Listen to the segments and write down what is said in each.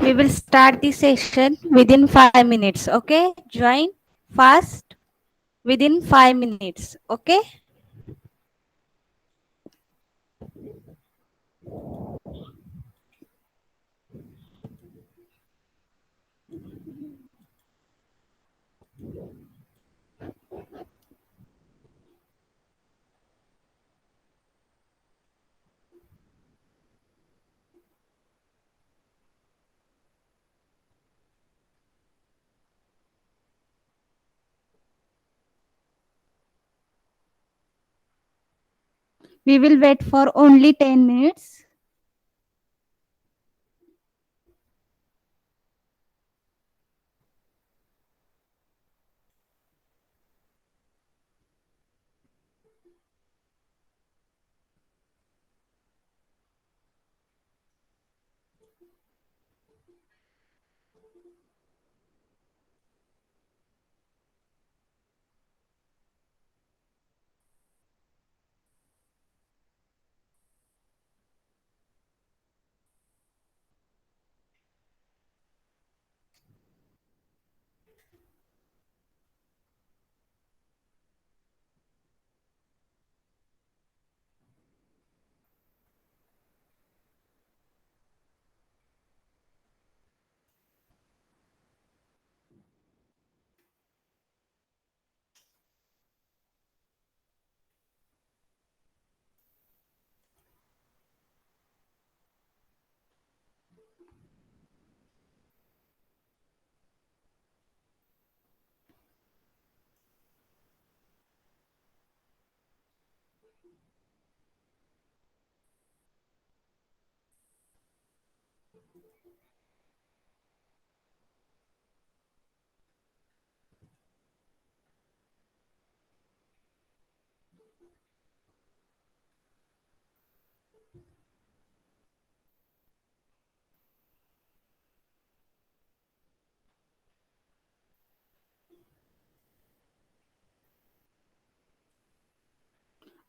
We will start the session within 5 minutes. Okay, join fast within 5 minutes. Okay, we will wait for only 10 minutes.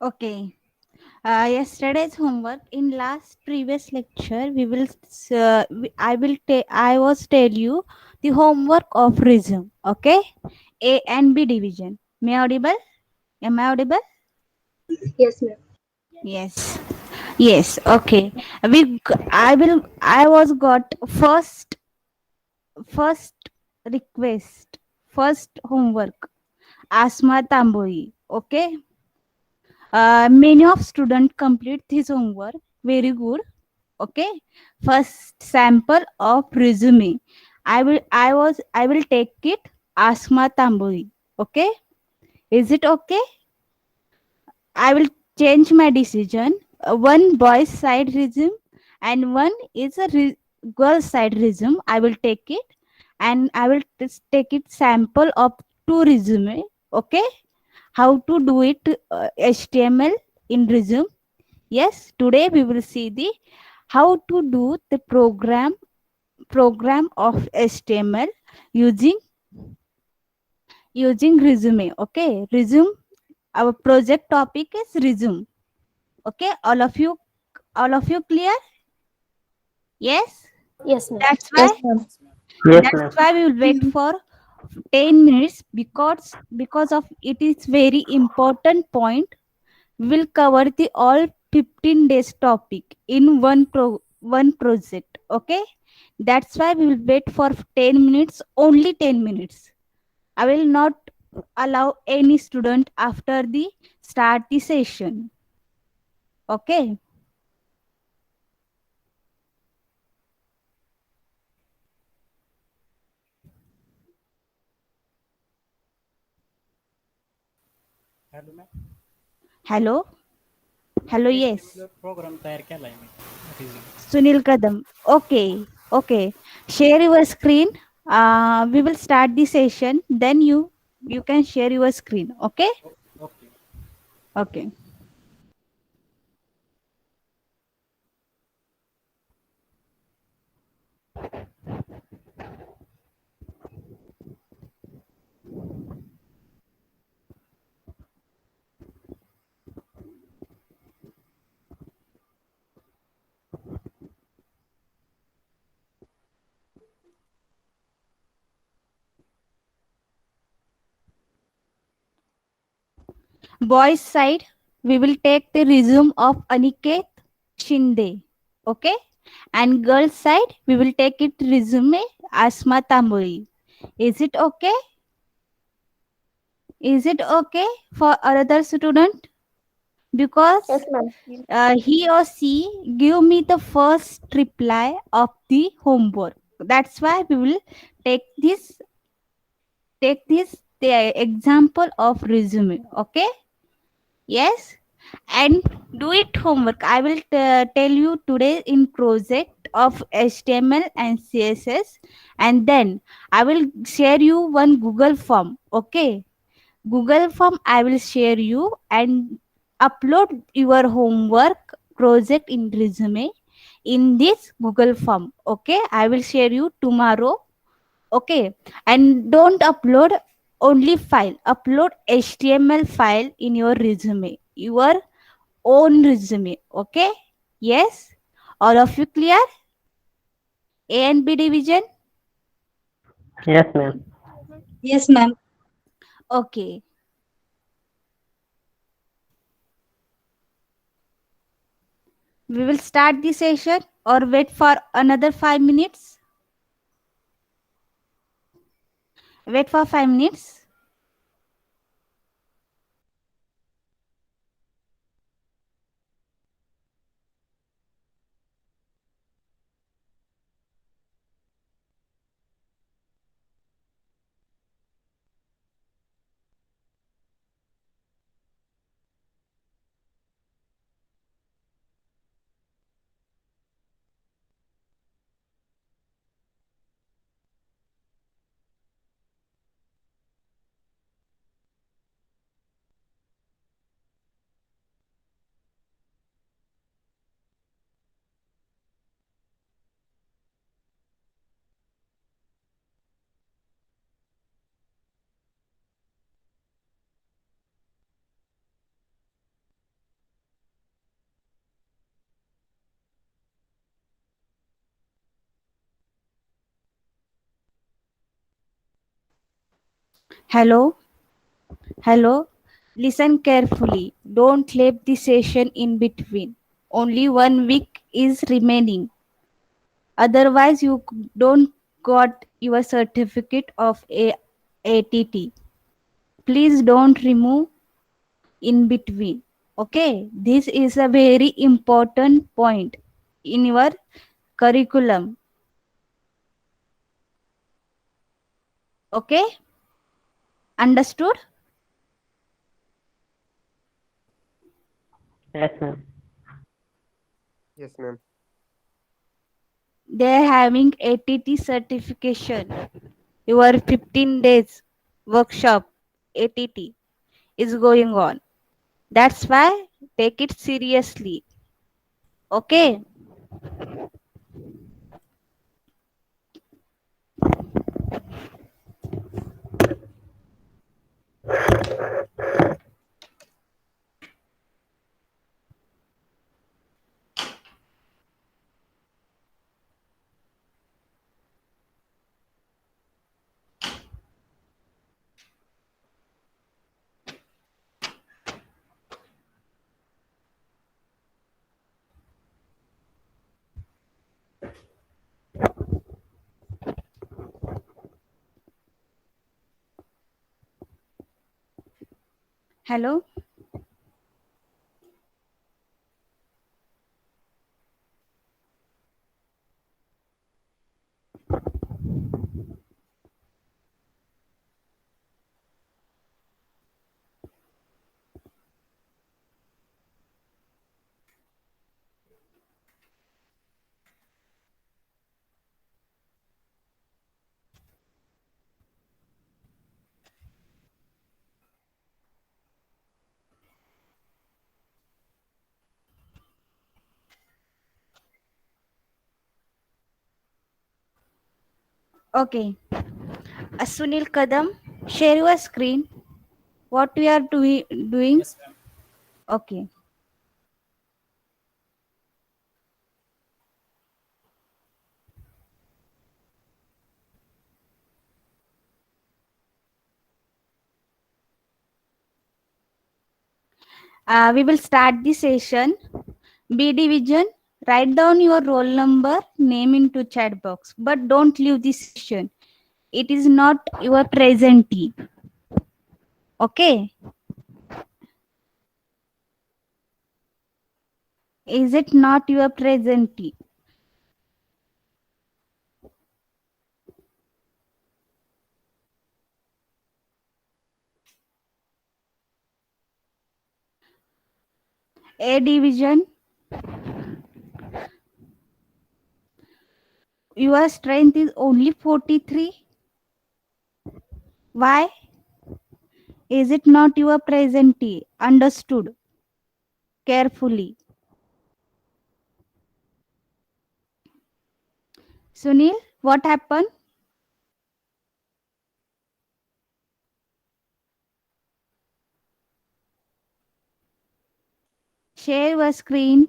Okay. Yesterday's homework in last previous lecture I was tell you the homework of rhythm. Okay, A and B division. May I audible? Am I audible? Yes, ma'am. Yes. Yes. Okay. I was got first request, first homework. Asma Tamboi. Okay. Many of student complete this homework. Very good. Okay. First sample of resume. I will take it. Asma Tamboi. Okay. Is it okay? I will change my decision. One boy's side resume and one is a girl side resume. I will take it and I will just take it sample of two resume. Okay, how to do it HTML in resume. Yes, today we will see the how to do the program of HTML using resume. Okay, resume. Our project topic is resume. Okay, all of you clear? Yes. Yes, ma'am. That's Yes, why ma'am. Yes, that's ma'am. why we will wait for 10 minutes because of it is very important point. We will cover the all 15 days topic in one project. Okay, that's why we will wait for 10 minutes, only 10 minutes. I will not allow any student after the start the session. Okay. Hello ma'am. Hello. Hello. H T Yes. एमला program तयार केला आहे मी resume. Sunil Kadam. Okay, okay. Share your screen. We will start the session. Then you can share your screen. Okay, okay. okay. Boys side, we will take the resume of Aniket Shinde. Okay. And girls side, we will take it resume Asma Tamburi. Is it okay? Is it okay for another student? Yes, Because ma'am. he or she give me the first reply of the homework. That's why we will take this take this the example of resume. Okay. Yes, and do it homework. I will tell you today in project of HTML and CSS, and then I will share you one Google form. Okay, Google form I will share you and upload your homework project in resume in this Google form. Okay, I will share you tomorrow. Okay, and don't upload only file, upload HTML file in your resume, your own resume. Okay, yes, all of you clear? A and B division. Yes, ma'am. Yes, ma'am. Okay, we will start the session or wait for another 5 minutes. Wait for 5 minutes. Hello, hello. Listen carefully. Don't leave the session in between. Only 1 week is remaining. Otherwise, you don't got your certificate of ATT. Please don't remove in between. Okay, this is a very important point in your curriculum. Okay, understood? Yes, ma'am. Yes, ma'am. They are having ATT certification. Your 15 days workshop ATT is going on. That's why take it seriously. Okay. Hello. Okay. Sunil Kadam, share your screen. What we are doing? Yes, ma'am. Okay. We will start the session. B division, write down your roll number, name into chat box, but don't leave the session. It is not your presentee. Okay? Is it not your presentee? A division, your strength is only 43. Why? Is it not your presentee? Understood carefully. Sunil, what happened? Share your screen.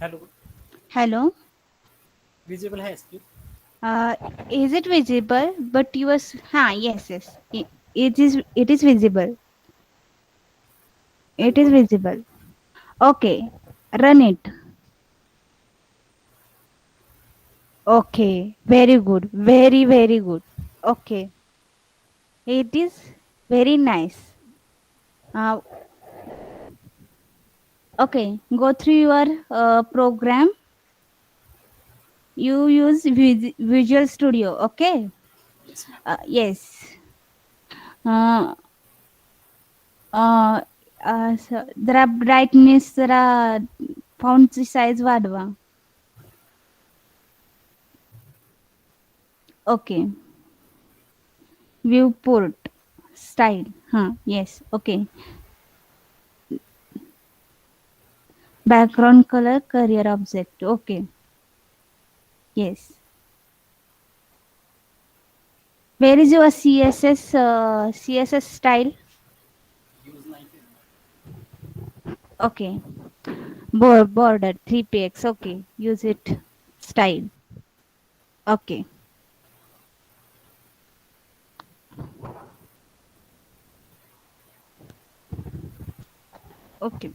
Hello Hello. Visible आहे screen Uh, is it visible? But yours, yes, yes. It is. It is visible. It is visible. Okay, run it. Okay, very good. Very, very good. Okay, it is very nice. Uh, okay, go through your program. You use Visual Studio. Okay. Yes ma'am Yes. Uh, जरा brightness जरा फॉन्टची size वाढवा. Okay. Viewport style. Yes. Okay. Background color, career object. Okay. Yes. Where is your CSS style? Use नाही केलं. Okay. Border 3px. Okay. Use it. Style. Okay. Okay.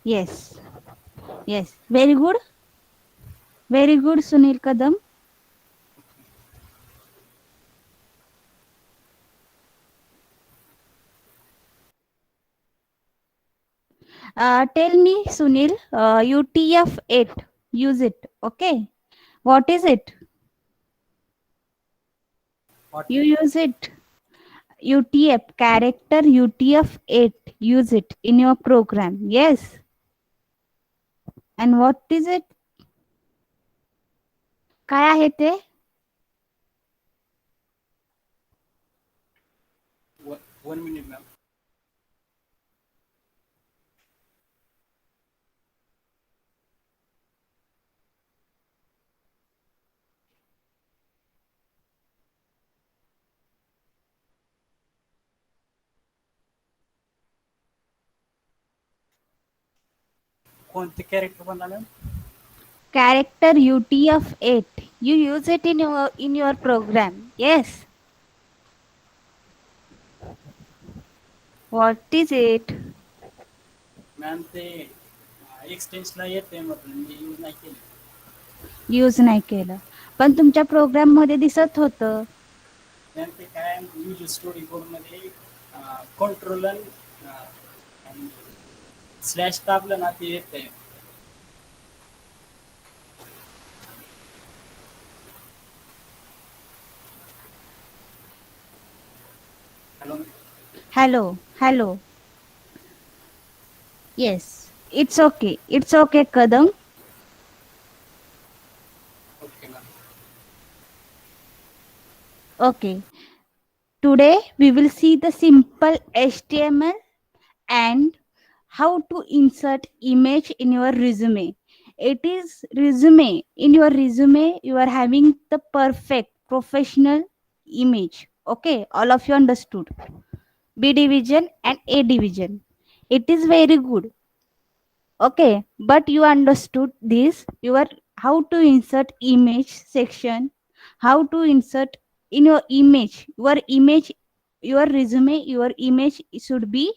Yes. Yes. Very good. Very good, Sunil Kadam. Tell me, Sunil, UTF-8. Use it. Okay. What is it? What? You use it. UTF, character UTF-8. Use it in your program. Yes. And what is it? काय आहे ते? One minute ma'am. कोणते character बनला ma'am? Character UTF-8. You use it in your program. Yes. What is it? Ma'am ते एक्सटेन्सला येते म्हटलं मी use नाही केलं. यूज नाही केलं. पण तुमच्या प्रोग्राम मध्ये दिसत होतं. मॅम ते काय यूज स्टोरी कोडमध्ये कंट्रोल स्लॅश टाकलं ना ते येते. Hello. Hello. Yes, it's okay. It's okay, Kadam. Okay ma'am. Okay. Today we will see the simple HTML and how to insert image in your resume. It is resume. In your resume, you are having the perfect professional image. Okay, all of you understood. B division and A division. It is very good. Okay, but you understood this. You are how to insert image section, how to insert in your image, your resume, your image should be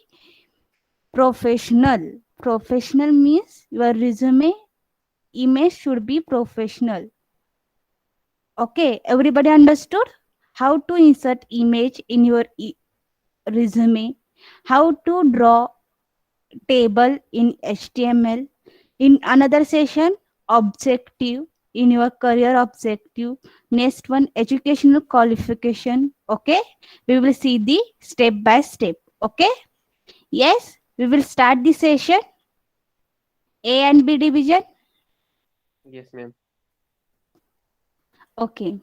professional. Professional means your resume image should be professional. Okay, everybody understood how to insert image in your resume, how to draw table in HTML. In another session, objective in your career objective. Next one, educational qualification. Okay, we will see the step by step. Okay, yes, we will start the session. A and B division. Yes, ma'am. Okay.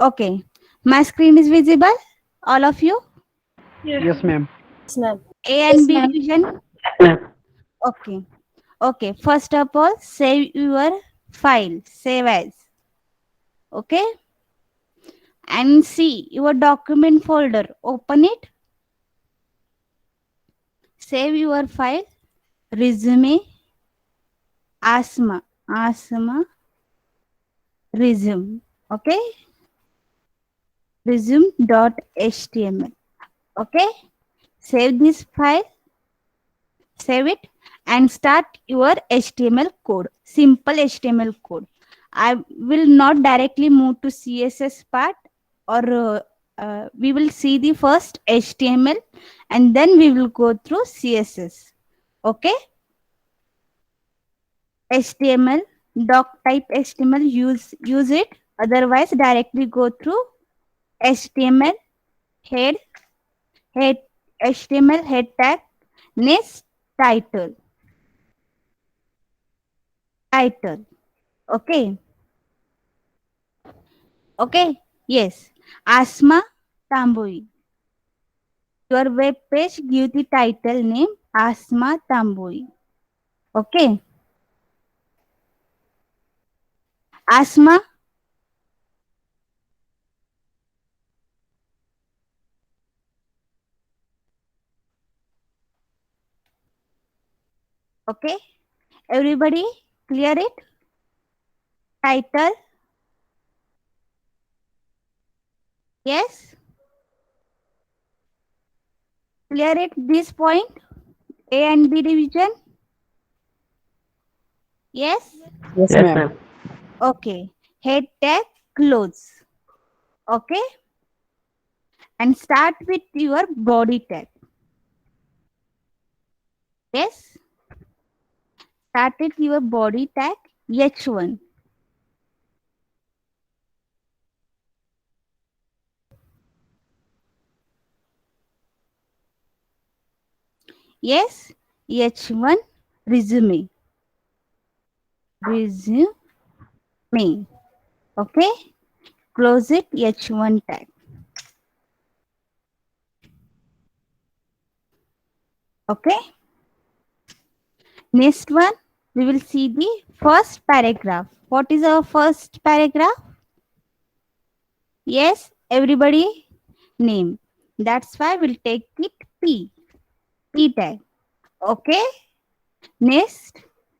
Okay. My screen is visible. All of you. Yes, ma'am. Yes, ma'am. A and B division. Yes, Okay. Okay. First of all, save your file. Save as. Okay. And see your document folder. Open it. Save your file. Resume. Asma. Resume. Okay. Resume.html. Okay. Save this file. Save it and start your HTML code. Simple HTML code. I will not directly move to CSS part, or we will see the first HTML and then we will go through CSS. Okay. HTML, doc type HTML, use it. Otherwise, directly go through HTML head HTML head tag. Next, title. Okay. Okay. Yes. Asma Tamboi. Your web page give the title name Asma Tamboi. Okay. Asma. Okay. Everybody clear it? Title. Yes. Clear it this point. A and B division. Yes. Yes, yes, ma'am. ma'am. Okay. Head tag clothes. Okay. And start with your body tag. Yes. Start with your body tag H1. Yes. H1 resume. Okay. Close it H1 tag. Okay. Next one, we will see the first paragraph. What is our first paragraph? Yes, everybody name. That's why we'll take it P tag. Okay. Next,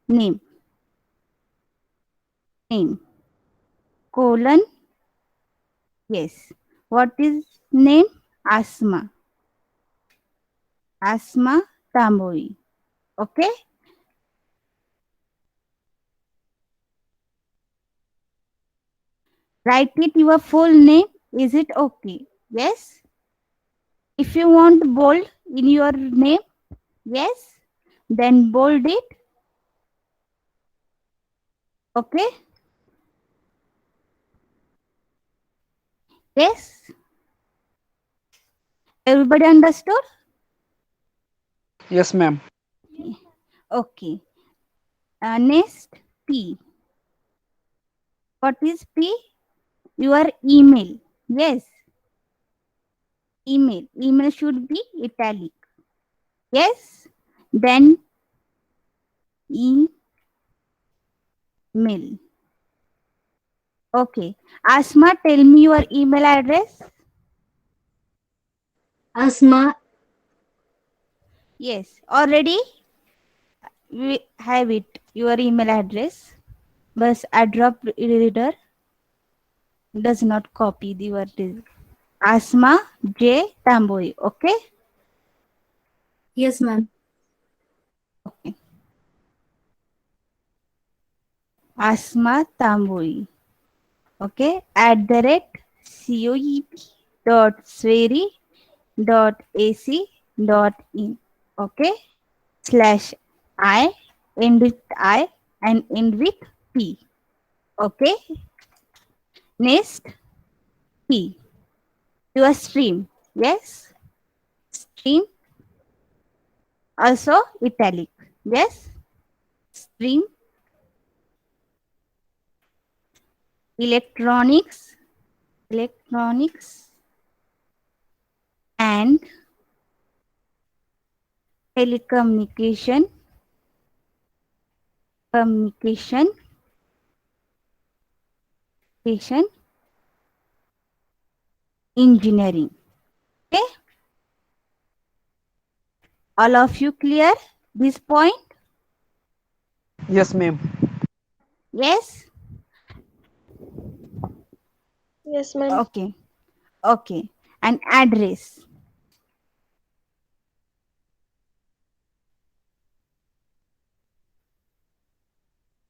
name. Name. Colon. Yes. What is name? Asma. Asma Tamboi. Okay. Write it your full name. Is it okay? Yes. If you want bold in your name, yes, then bold it. Okay. Yes. Everybody understood? Yes, ma'am. Okay. Next, P. What is P? Your email. Yes. Email. Email should be italic. Yes. Then email. Okay. Asma, tell me your email address. Asma. Yes. Already we have it. Your email address. But Adobe Reader does not copy the word. Asma J Tamboi. Okay. Yes, ma'am. Okay. Asma Tamboi. Okay. @coep dot sweri dot ac dot in. Okay. Slash I, end with I and end with P. Okay. Next, P. Your stream. Yes. Stream. Also italic. Yes. Stream. Electronics. Electronics. And telecommunication. Communication. Engineering. Okay. All of you clear this point? Yes, ma'am. Yes. Yes, ma'am. Okay. Okay. And address.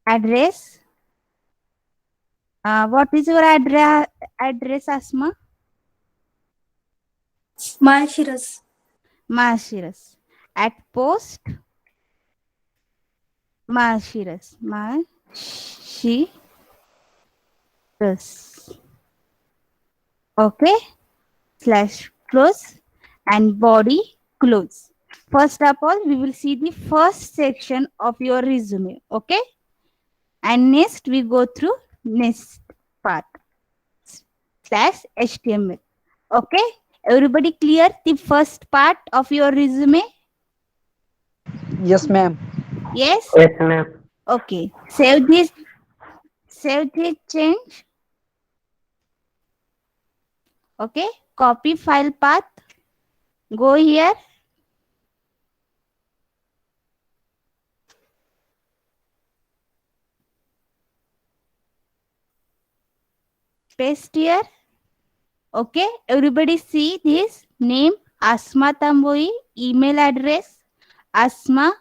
Address. What is your address, Asma? Maashiras. Maashiras. At post. Maashiras. Maashiras. Okay. Slash close and body close. First of all, we will see the first section of your resume. Okay. And next we go through next part. Slash HTML. Okay. Everybody clear the first part of your resume? Yes, ma'am. Yes. Yes, ma'am. Okay. Save this change. Okay. Copy file path. Go here. Paste here. Okay. Everybody see this name Asma Tamboi, email address Asma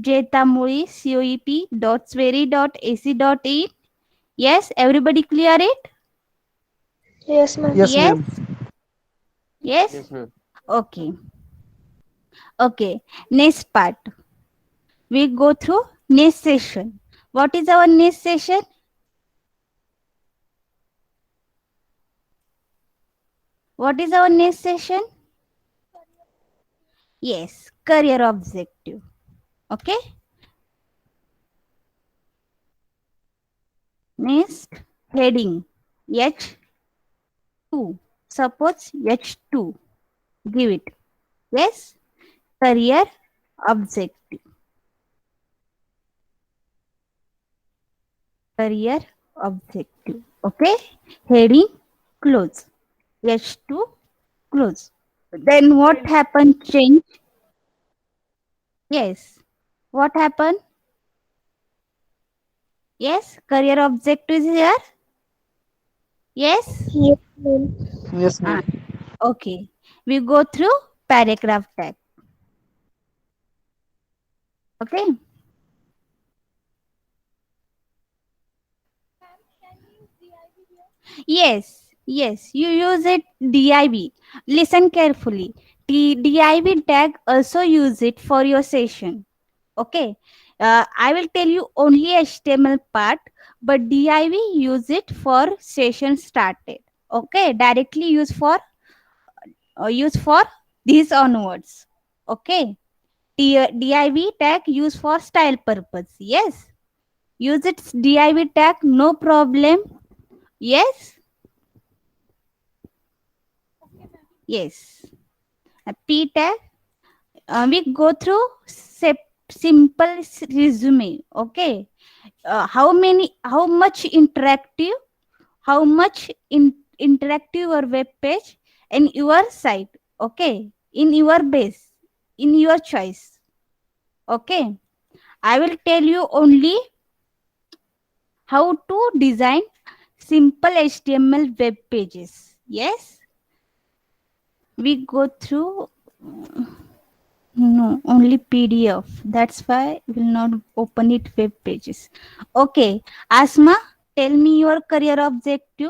J Tamboi coep.sweri.ac.in. Yes. Everybody clear it? Yes, ma'am. Yes, Yes. ma'am. Yes. Yes, ma'am. Okay. Okay. Next part. We go through next session. What is our next session? What is our next session? Yes, career objective. Okay. Next, heading H2. Suppose H2. Give it. Yes, career objective. Career objective. Okay. Heading close. H2 close. Then what happened? Change. Yes. What happened? Yes, career objective is here. Yes. Yes, ma'am. Yes, Ah, ma'am. okay. We go through paragraph tag. Okay. Yes, yes, you use it div. Listen carefully. Div tag also use it for your session. Okay. I will tell you only HTML part, but div use it for session started. Okay. Directly use for these onwards. Okay. Div tag use for style purpose. Yes. Use its div tag, no problem. Yes. Yes. P tag, we go through simple resume. Okay. How much interactive your web page and your site. Okay. In your base, in your choice. Okay. I will tell you only how to design simple HTML web pages. Yes. We go through. No, only PDF. That's why will not open it web pages. Okay, Asma, tell me your career objective.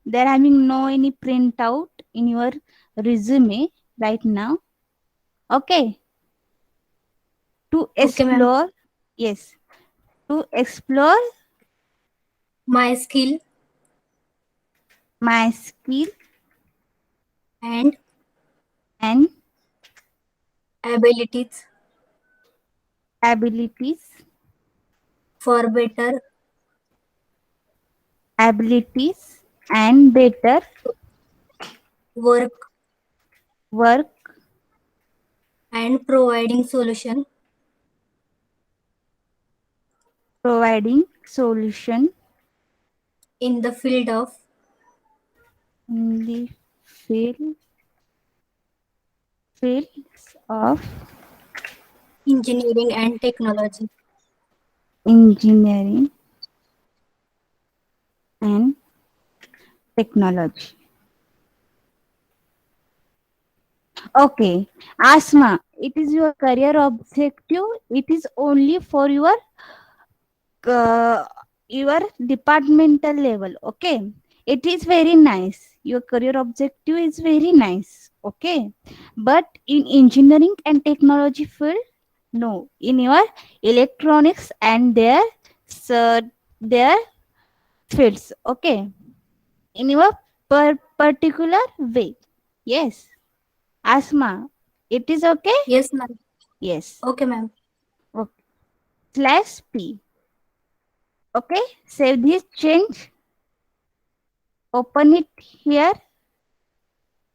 They're having no any printout in your resume right now. Okay, to Okay, ma'am. explore. Yes, to explore My skill my skill and and abilities abilities, for better abilities and better work work and providing solution providing solution in the field of in the fields of engineering and technology. engineering and technology. Okay, Asma, it is your career objective. It is only for uh, your departmental level. Okay, it is very nice. Your career objective is very nice. Okay, but in engineering and technology field, no. In your electronics and so their fields. Okay, in your particular way. Yes. Asma, it is okay? Yes, ma'am. Yes. Okay, ma'am. Okay. Slash P. Okay. Save this change. Open it here.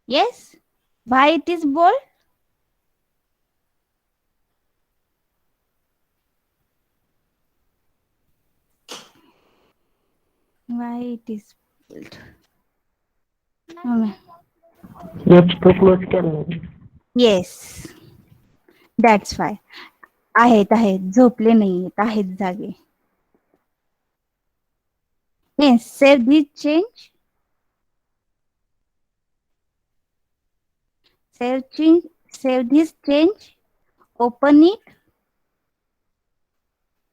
Yes. Why it is bold? Why it is bold? H2 close केलं. Yes. That's why. आहेत झोपले नाही आहेत जागे. Yes. Save this change. Save this change. Open it.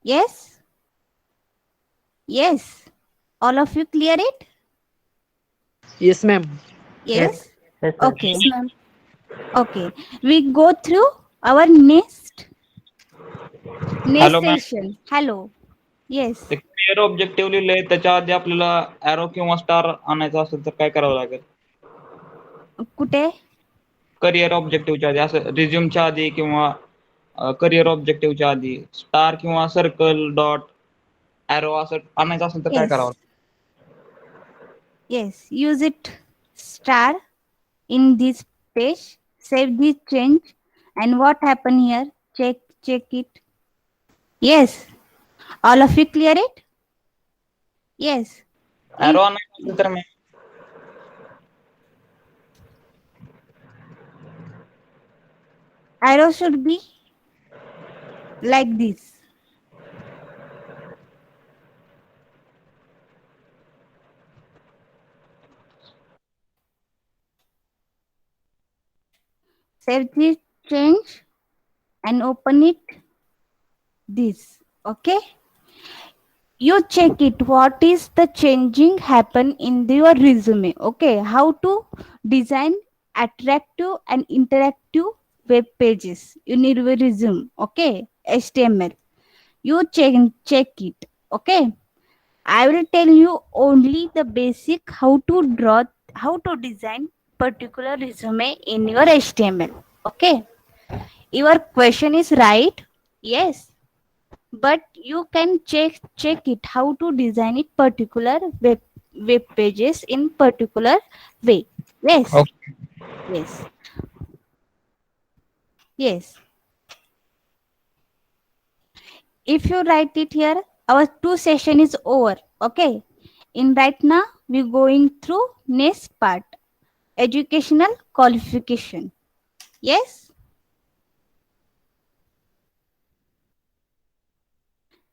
Yes. Yes. All of you clear it? Yes, ma'am. Yes. Yes, sir. Okay. Yes, ma'am. Okay. We go through our next Hello, ma'am. session. Hello. Yes. ते clear objective लिहिलंय त्याच्या आधी आपल्याला arrow किंवा star आणायचा असेल तर काय करावं लागेल? कुठे? करिअर ऑब्जेक्टिव्हच्या आधी असं रिझ्यूमच्या आधी किंवा करिअर ऑब्जेक्टिव्हच्या आधी स्टार किंवा सर्कल डॉट ॲरो असं आणायचं असेल तर काय Yes. करावं? Yes. Use it star in this page. Save this change. And what happened here? Check it. Yes. All of you clear it? Yes. Arrow आणायचं असेल तर मी Arrow should be like this. Save this change and open it this. Okay. You check it. What is the changing happen in your resume? Okay. How to design attractive and interactive web pages in your resume. Okay. HTML. You check it. Okay. I will tell you only the basic how to design particular resume in your HTML. Okay. Your question is right. Yes. But you can check it how to design it particular web pages in particular way. Yes. Okay. Yes. Yes. If you write it here, our 2 session is over. Okay. In right now, we're going through next part, educational qualification. Yes.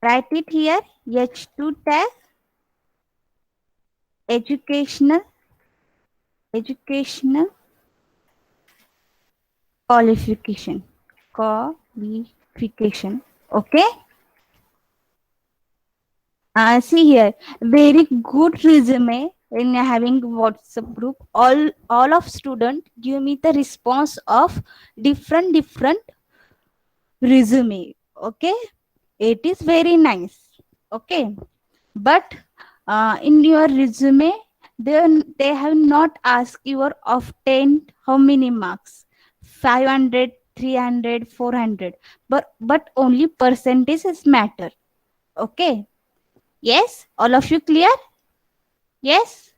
Write it here, H2 tag, educational qualification. Okay. See here, very good resume in having WhatsApp group. All of student give me the response of different resume. Okay, it is very nice. Okay, but in your resume, they have not asked your of 10 how many marks, 500, 300, 400, but only percentages matter. Okay. Yes, all of you clear? Yes,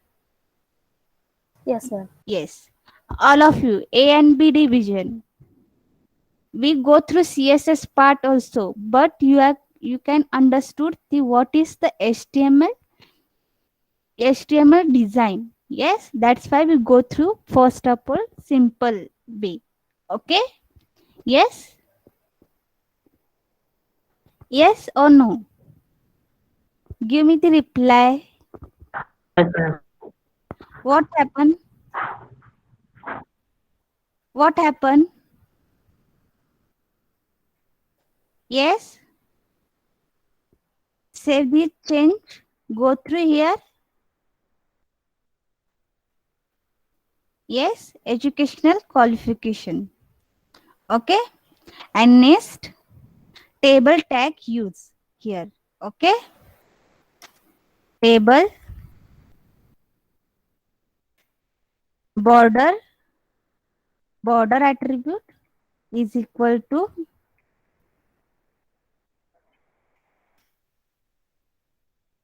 Yes, ma'am. yes. All of you, A and B division. We go through CSS part also, but you can understood the what is the HTML design. Yes, that's why we go through first of all simple way. Okay? Yes? Yes or no? Give me the reply. Yes, ma'am. What happened? What happened? Yes? Save the change. Go through here. Yes, educational qualification. Okay. And next, table tag use here. Okay. Table border attribute is equal to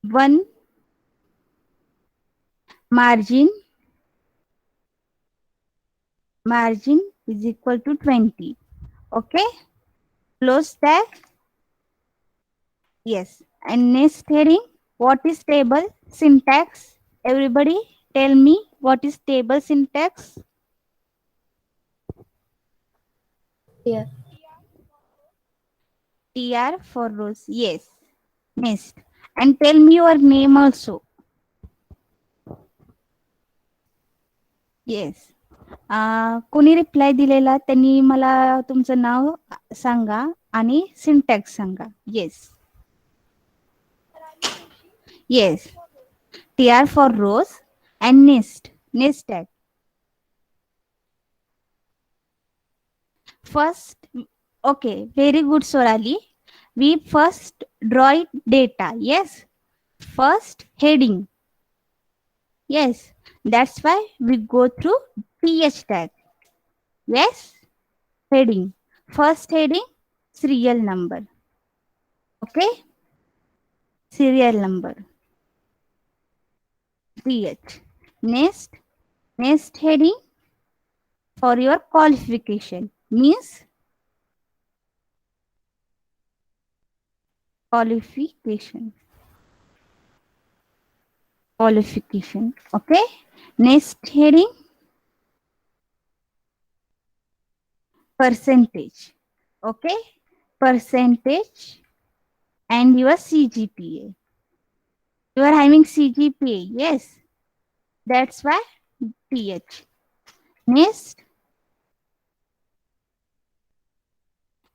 one margin is equal to 20. Okay. Close tag. Yes. And next heading, what is table syntax? Everybody tell me what is table syntax? Here. TR for rows. Yes. Next. And tell me your name also. Yes. कोणी reply दिलेला त्यांनी मला तुमचं नाव सांगा आणि syntax सांगा. Yes. Yes. TR for rows and nest tag. First, okay, very good, Sorali. We first draw it data. Yes. First heading. Yes. That's why we go through TH tag. Yes. Heading. First heading, serial number. Okay. Serial number. TH. Next heading for your qualification means qualification. Okay. Next heading, percentage. Okay. percentage, and your CGPA. You are having CGPA, yes. That's why TH. Next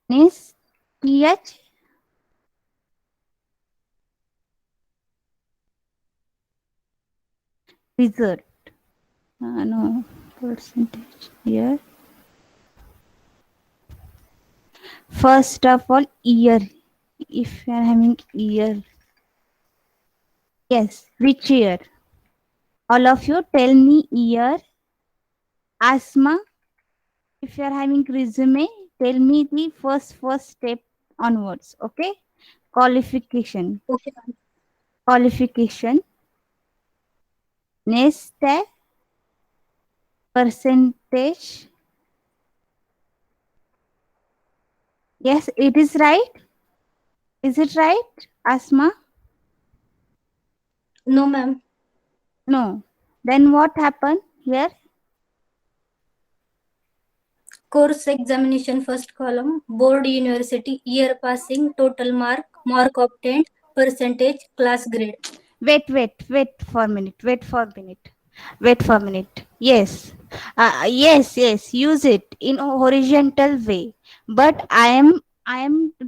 TH. Result. No, percentage here. First of all, year. If you are having year. Yes, which year? All of you tell me year. Asma, if you are having resume, tell me the first step onwards. Okay. Qualification. Okay, ma'am. Qualification. Next step, percentage. Yes, it is right. Is it right, Asma? No, ma'am. No. Then what happened here? Course examination first column, board university, year passing, total mark obtained, percentage, class grade. Wait for a minute. Wait for a minute. Yes. Yes. Use it in a horizontal way. But I am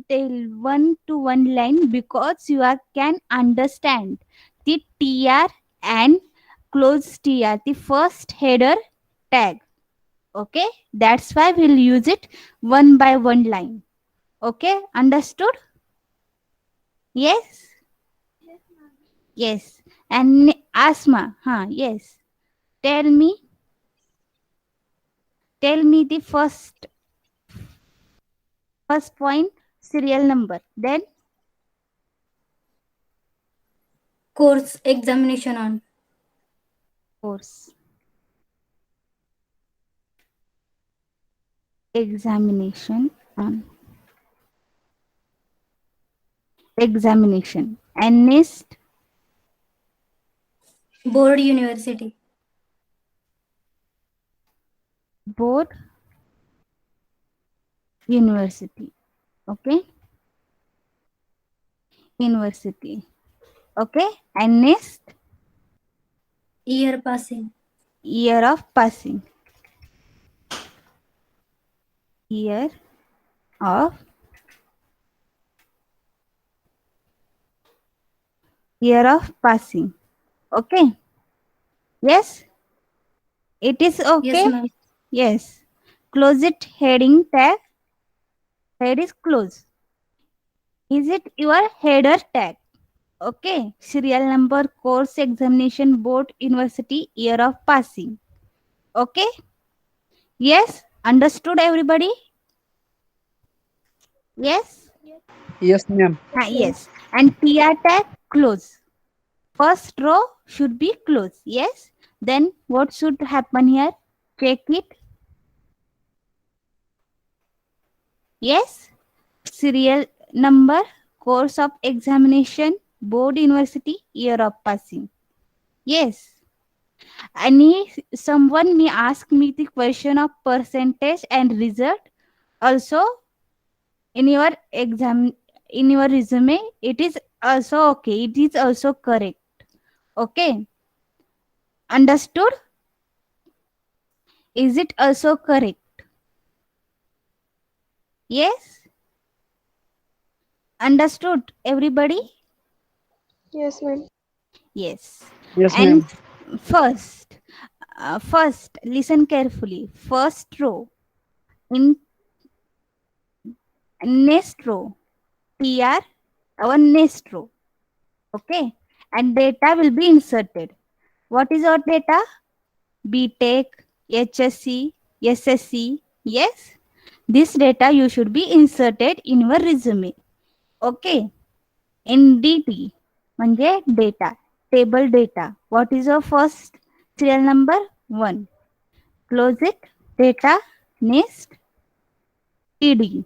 tell one to one line because you are can understand the TR and close TR, the first header tag. Okay, that's why we'll use it one by one line. Okay, understood? Yes. Yes. And Asma, yes. Tell me the first point, serial number. Then Course examination on. course examination on. Examination. And next, Board university. board university. Okay. University. Okay. And next, Year passing. year of passing. Year of passing. Okay. Yes. It is okay. Yes, ma'am. Yes. Close it heading tag. Head is closed. Is it your header tag? Okay. Serial number, course examination, board, university, year of passing. Okay. Yes. Understood everybody? Yes. Yes, ma'am. Yes. And TR tag close. First row should be closed. Yes. Then what should happen here? Check it. Yes. Serial number, course of examination, board, university, year of passing. Yes. Someone may ask me the question of percentage and result. Also, in your exam, in your resume, it is also okay. It is also correct. Okay. Understood? Is it also correct? Yes. Understood, everybody? Yes, ma'am. Yes. Yes, And ma'am. first, listen carefully. First row in next row, TR, our next row. Okay. And data will be inserted. What is our data? BTech, HSC, SSC. Yes. This data you should be inserted in your resume. Okay. In DT, म्हणजे data, table data. What is your first serial number? 1. Close it. Data. Next. TD.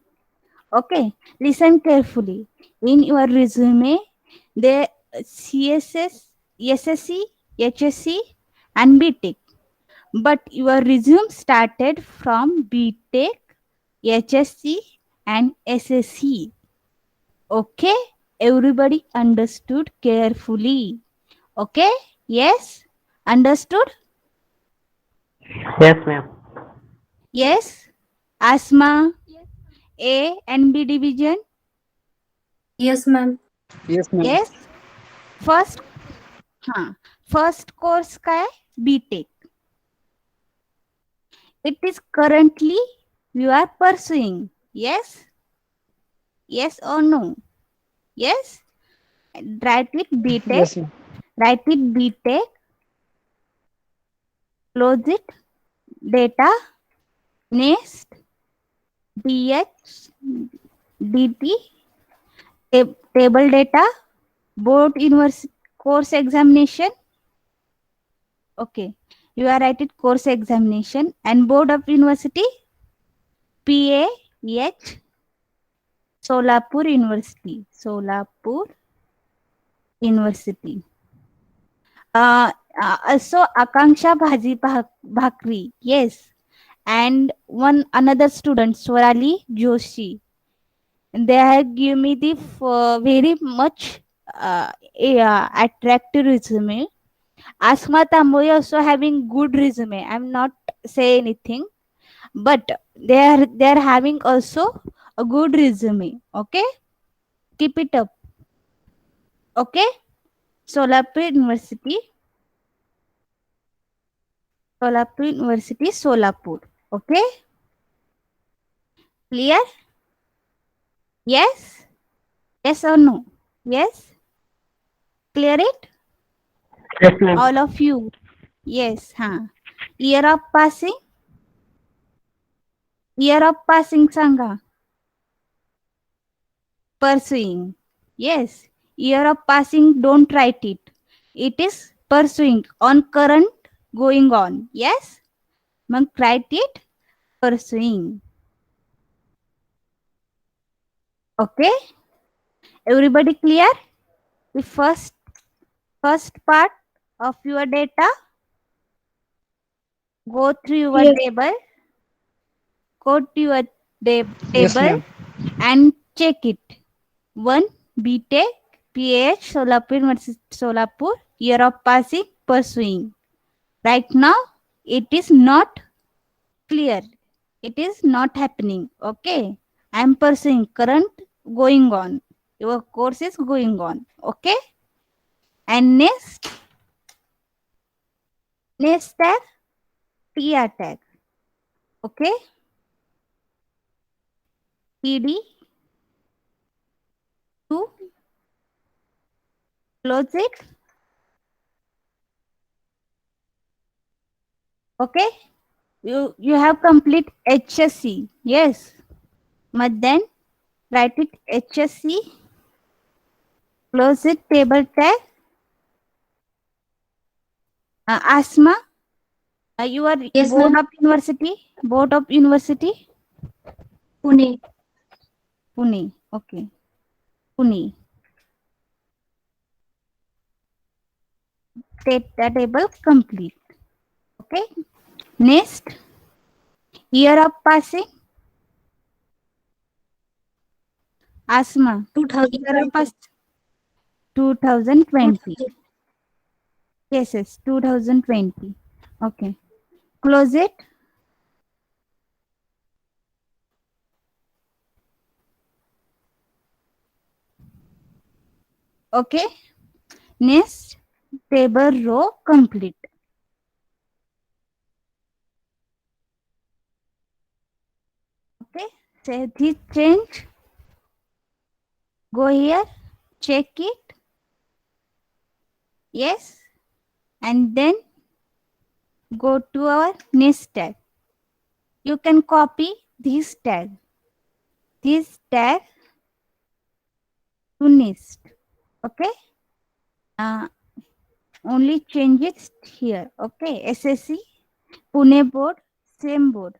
Okay. Listen carefully. In your resume, the CSS, SSC, HSC, and BTech. But your resume started from BTech, HSC, and SSC. Okay, everybody understood carefully. Okay, yes, understood? Yes, ma'am. Yes, Asma, A and B division. Yes, ma'am. Yes, ma'am. Yes, first first course का है BTech. It is currently you are pursuing. Yes? Yes or no? Yes? Write it BTech. Yes, ma'am. Write it BTech. Close it. Data. Nest. DH. DT. Table data. Board university course examination. Okay. You are write it course examination and board of university. PAH. Solapur University. Solapur University. Also Akanksha Bhakri. Yes. And one another student, Swarali Joshi. They have given me the very much attractive resume. Asma Tamboy also having good resume. I'm not say anything, but they are having also a good resume. Okay, keep it up. Okay, Solapur University. Solapur University, Solapur. Okay, clear? Yes? Yes or no? Yes? Clear it? Yes, ma'am. All of you. Yes. Year of passing? Year of passing Sangha. Pursuing. Yes. Year of passing, don't write it. It is pursuing. On current, going on. Yes? Ma'am, write it. Pursuing. Okay? Everybody clear? The first part of your data. Go through your Yes. table. Go to your Yes, table ma'am. and check it. 1. BTech, PH, Solapur University, Solapur, year of passing, pursuing. Right now, it is not clear. It is not happening. Okay. I am pursuing, current, going on. Your course is going on. Okay. And next tag, TR tag. Okay. PD 2. Close it. Okay. You have complete HSC. Yes. But then write it HSC. Close it. Table tag. Asma. You are Yes, board ma'am. of university. Board of university. Pune. Pune. Okay. Pune. Data table complete. Okay. Next. Year of passing. Asma. Year of 2020. pass. 2020. Yes. 2020. Okay. Close it. Okay. Next. Table row complete. Okay. Say this change. Go here. Check it. Yes. And then go to our next tag. You can copy this tag. This tag to next. Okay. Only change it here. Okay. SSC, Pune board, same board.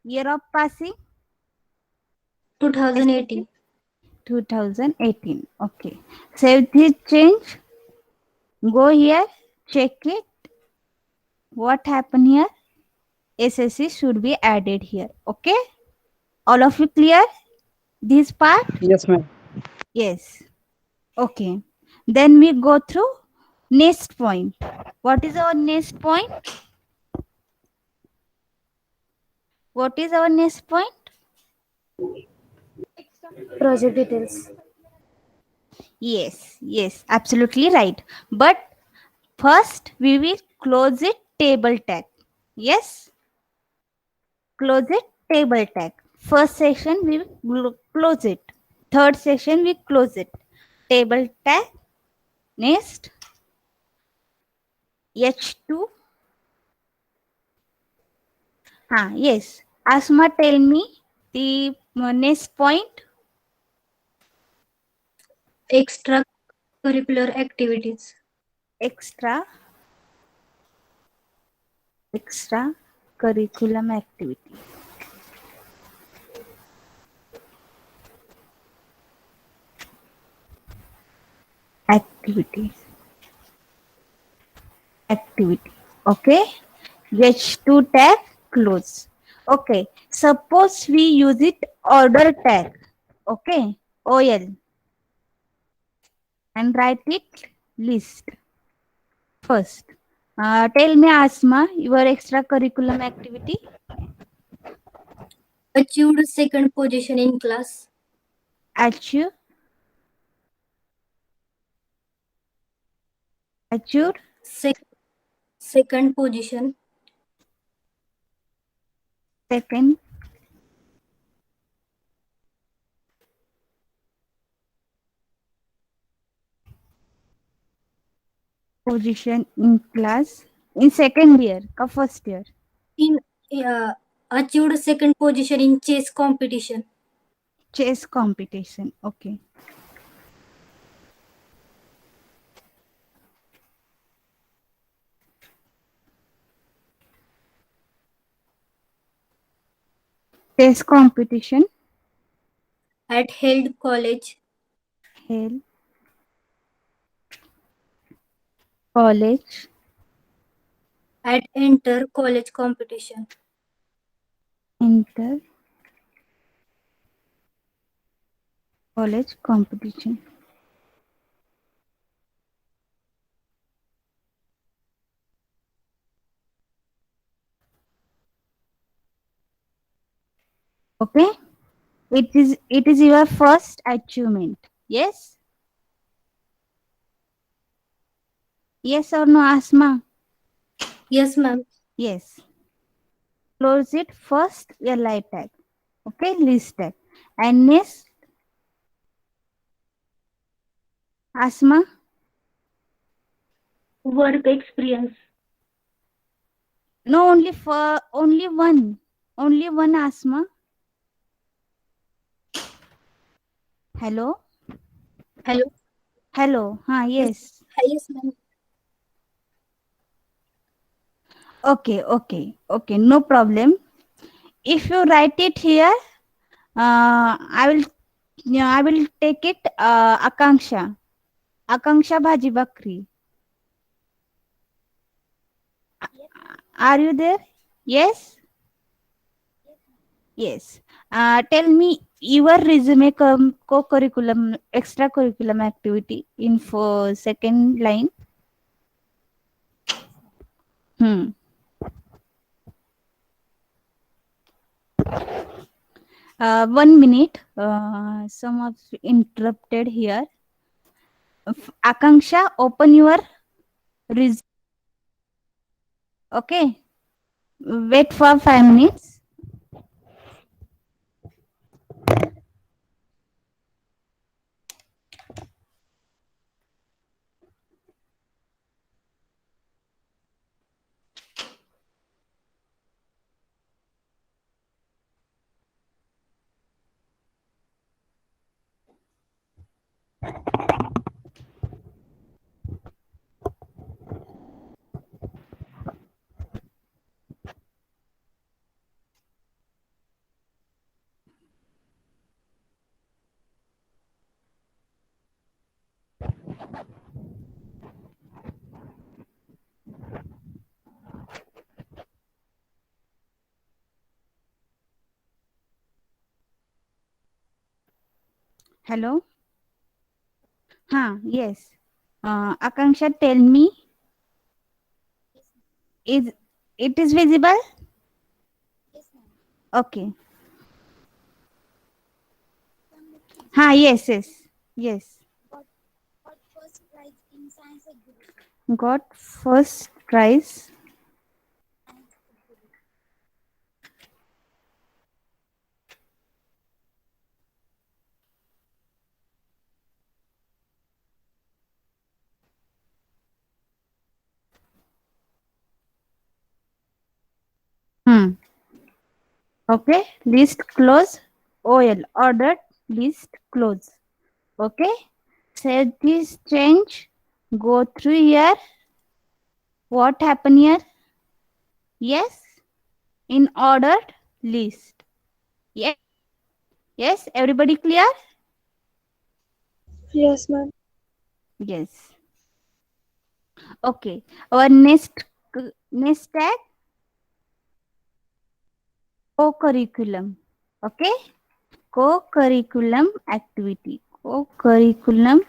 Year of passing 2018. 2018. Okay. Save this change. Go here. Check it. What happened here? SSC should be added here. Okay. All of you clear? This part? Yes, ma'am. Yes. Okay. Then we go through next point. What is our next point? What is our next point? Project details. Yes, absolutely right. But first, we will close it table tag. Yes, close it table tag. First session, we will close it. Third session, we close it. Table tag. Next, H2. Yes. Asma, tell me the next point. Extracurricular activities. Extra curriculum activity. Activities. Okay. H2 tag close. Okay. Suppose we use it order tag. Okay. OL. And write it list. First. Tell me, Asma, your extracurriculum activity. Achieved second position in class. Achieved Second position. second position in class in second year or first year. In Achieved second position in chess competition. Chess competition. Okay. Chess competition. At held college. Hell. College. At enter college competition. Inter college competition. Okay. It is your first achievement. Yes. Yes or no, Asma? Yes, ma'am. Yes. Close it first. Your light tag. Okay. List tag. And next, Asma. Work experience. No, only for only one. Only one, Asma. Hello. Hello. Hello. Yes. Yes, ma'am. Okay. No problem. If you write it here, I will take it. Akanksha Bhaji Bakri. Are you there? Yes. Yes. Tell me your resume co-curriculum, extracurriculum activity in for second line. 1 minute. Some of interrupted here. Akanksha, open your resume. Okay. Wait for 5 minutes. Hello. Yes. Akanksha, tell me, is it is visible? Okay. Yes, yes, yes. Got first prize. Okay. List close. OL ordered. List close. Okay. Save this change. Go through here. What happened here? Yes. In ordered list. Yes. Yes. Everybody clear? Yes, ma'am. Yes. Okay. Our next tag, co-curriculum. Okay. Co-curriculum activity. Co-curriculum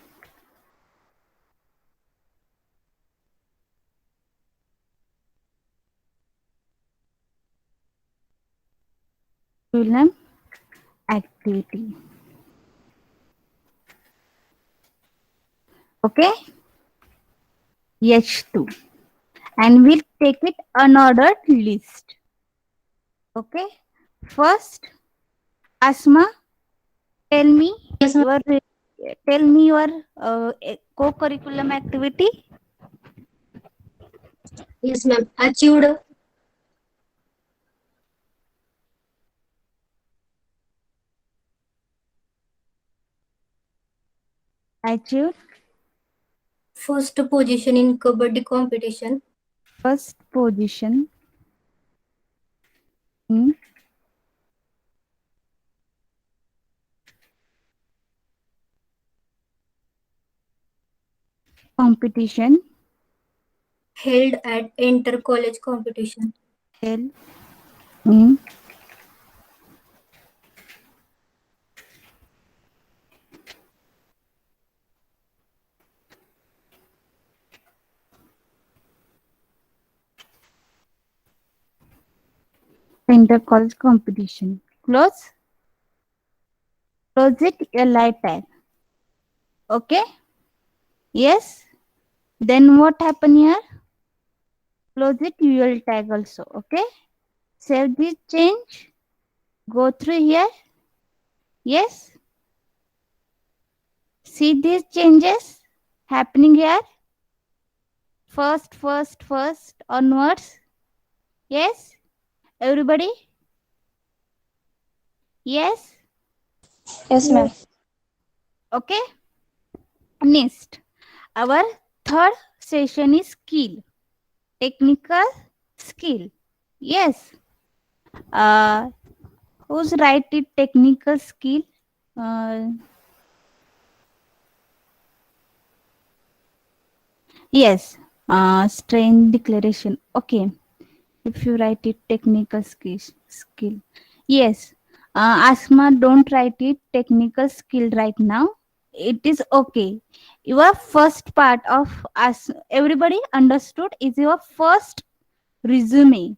curriculum activity. Okay. H2. And we'll take it unordered list. Okay. First, Asma, tell me Yes, ma'am. your co-curriculum activity. Yes, ma'am. Achieved Achieve first position in Kabaddi competition. first position in competition Held at inter college competition. held in inter college competition. Close it a light tag. Okay. Yes. Then what happen here? Close it UL tag also. Okay. Save this change. Go through here. Yes. See these changes happening here. First onwards. Yes. Everybody. Yes. Yes, ma'am. Okay. Next, our third session is skill. Technical skill. Yes. Who's right it technical skill? Yes. Strain declaration. Okay. If you write it technical skill. Yes. Asma, don't write it technical skill right now. It is okay. Your first part of us, everybody understood, is your first resume.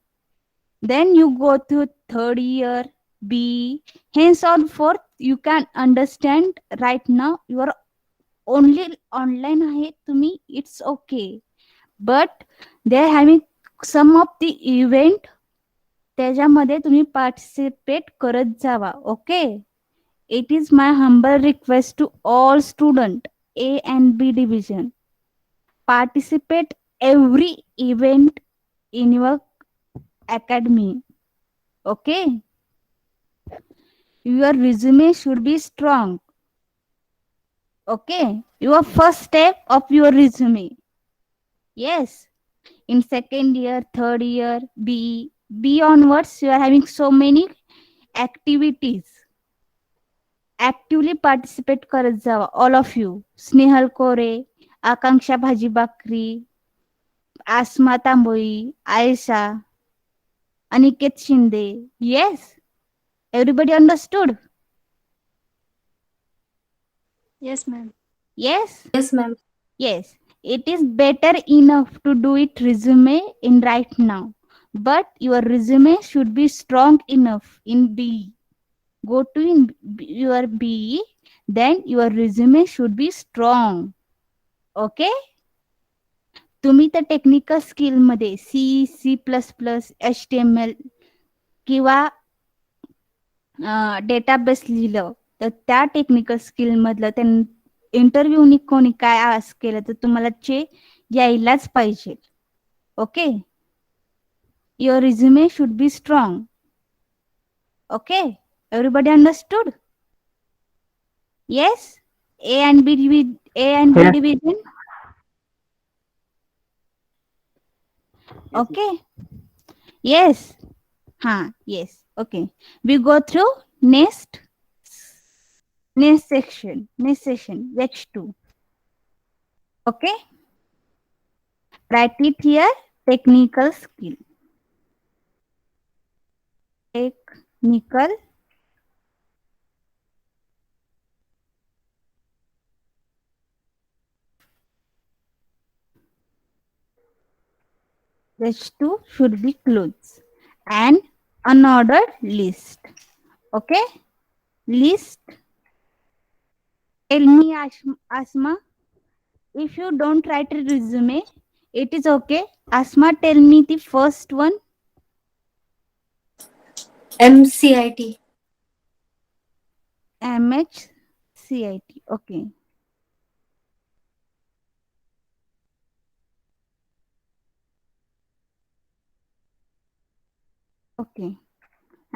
Then you go to third year, B, hence on forth, you can understand right now. You are only online आहे तुम्ही, it's okay. But they are having some of the event, त्याच्यामध्ये तुम्ही participate करत जावा. Okay. It is my humble request to all student A and B division. Participate every event in your academy. Okay. Your resume should be strong. Okay. Your first step of your resume. Yes. In second year, third year, B onwards, you are having so many activities. Actively participate करत जावा, all of you. Snehal कोरे, आकांक्षा भाजी बाकरी, आसमा Tamboli, Ayesha, Aniket Shinde. Yes, everybody understood? Yes, ma'am. Yes? Yes, ma'am. Yes. It is better enough to do it resume in right now. But your resume should be strong enough in BE. Go to your BE, then your resume should be strong. Okay? तुम्ही त्या technical skill मध्ये C++, HTML किंवा database लिहिलं तर त्या technical skill मधलं त्या इंटरव्ह्यूनी कोणी काय आस्क केलं तर तुम्हाला यायलाच पाहिजे. Okay, your resume should be strong. Okay, everybody understood? Yes? A and B Yes. division. Okay. Yes. Yes. Okay. We go through next session. H2. Okay. Write it here. Technical skill. Technical H2 should be clothes and unordered list. Okay. List. Tell me, Asma, if you don't write a resume, it is okay. Asma, tell me the first one. MCIT. MHCIT. Okay. Okay.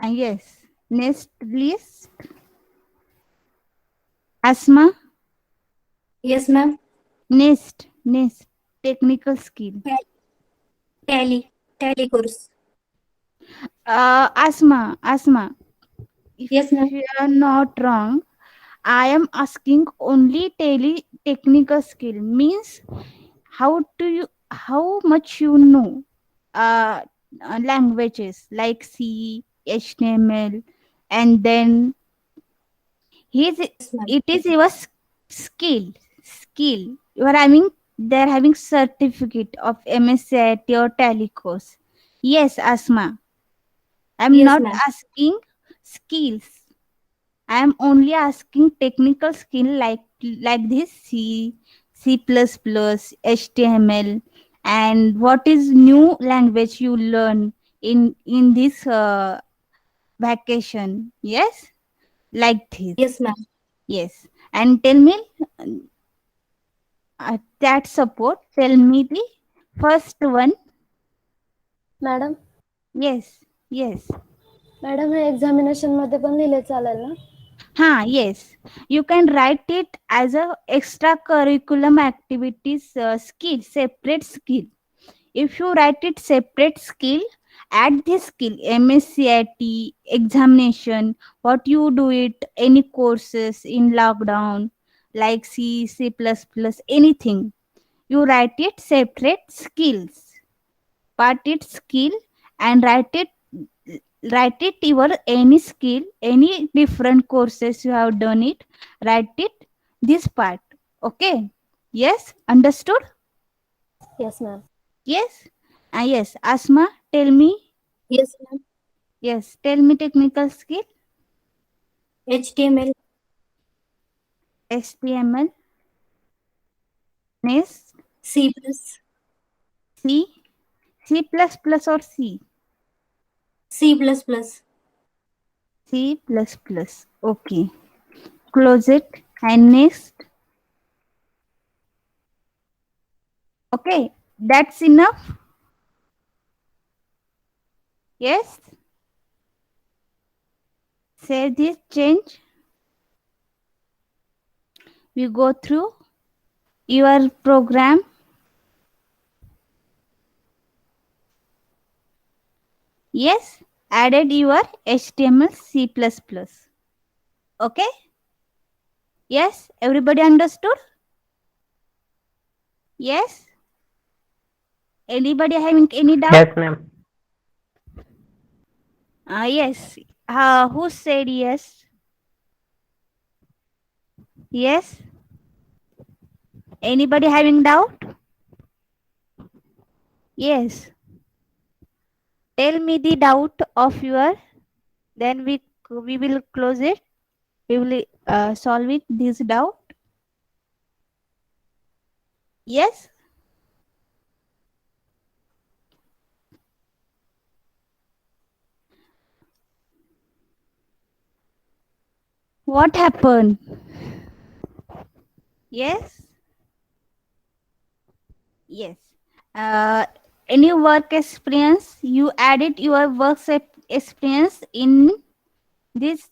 And yes, next list. Asma, Yes, ma'am. next technical skill. Tally course. Asma, if Yes, ma'am. you are not wrong, I am asking only technical skill means how much you know languages like C, HTML, and then Yes, ma'am. it is your skill. You are they're having certificate of MSCIT or Tally course. Yes, Asma. I'm Yes, not ma'am. asking skills. I am only asking technical skill like this C++, HTML, and what is new language you learn in this vacation. Yes, like this. Yes, ma'am. Yes, and tell me that support. Tell me the first one. Madam Yes. Madam हे examination मध्ये पण लिहिले चालेल ना? Yes. You can write it as a extracurriculum activities skill, separate skill. If you write it separate skill, add this skill, MSCIT examination, what you do it, any courses in lockdown, like C, C++, anything. You write it separate skills. Part it skill and write it your any skill, any different courses you have done it, write it this part. Okay. Yes, understood? Yes, ma'am. Yes. Yes, Asma, tell me. Yes, ma'am. Yes, tell me technical skill. HTML. HTML. Next, C++. C. C++ or C? C++. C++. Okay. Close it. And next. Okay, that's enough. Yes. Save this change. We go through your program. Yes, added your HTML, C++. Okay. Yes, everybody understood? Yes. Anybody having any doubt? Yes, ma'am. Yes. Who said yes? Yes. Anybody having doubt? Yes. Tell me the doubt of your. Then we will close it. We will solve it. This doubt. Yes. What happened? Yes. Yes. Any work experience? You added your work experience this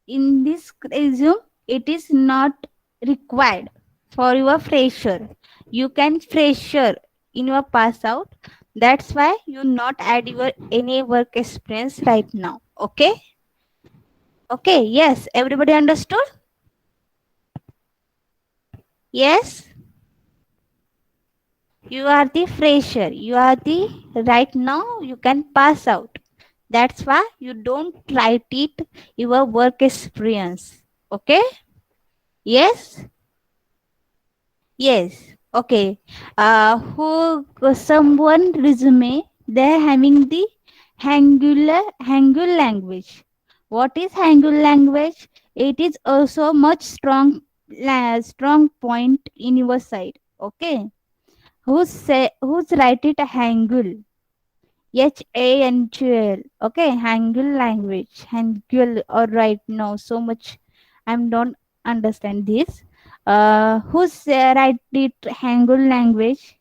in this resume. It is not required for your fresher. You can fresher in your pass out. That's why you not add your any work experience right now. Okay. Okay. Yes. Everybody understood? Yes. You are the fresher. You are the right now. You can pass out. That's why you don't write it your work experience. Okay. Yes. Yes. Okay. Who someone resume? They're having the Hangul language. What is Hangul language? It is also much strong point in your side. Okay. Who's write it Hangul? HANGUL. Okay, Hangul language. Hangul. All right. No, so much. I don't understand this. Who's write it Hangul language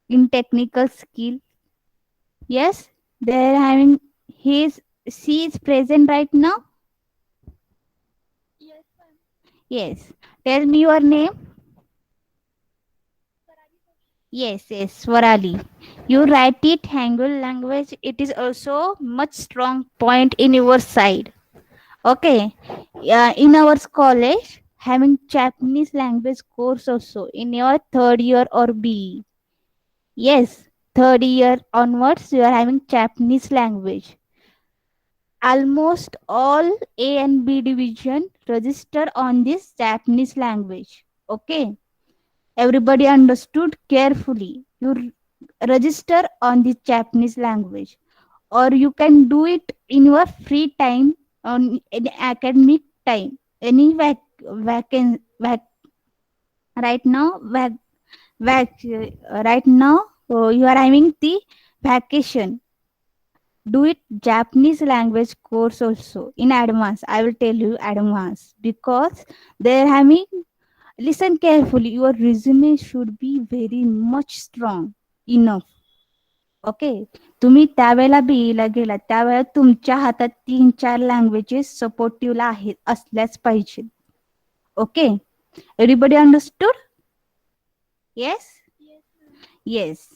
in technical skill? Yes, they're having his. She is present right now. Yes. Tell me your name. Yes, Swarali. You write it Hangul language. It is also much strong point in your side. Okay. In our college, having Japanese language course also in your third year or B. Yes, third year onwards, you are having Japanese language. Almost all A and B division register on this Japanese language. Okay. Everybody understood carefully. You register on the Japanese language, or you can do it in your free time on any academic time. Any right now right now you are having the vacation. Do it Japanese language course also in advance. I will tell you advance because they are having. Listen carefully. Your resume should be very much strong enough. Okay तुम्ही त्यावेळेला बीईला गेला त्यावेळेला तुमच्या हातात 3-4 languages सपोर्टिव्हला आहेत असल्याच पाहिजे. Okay everybody understood? Yes yes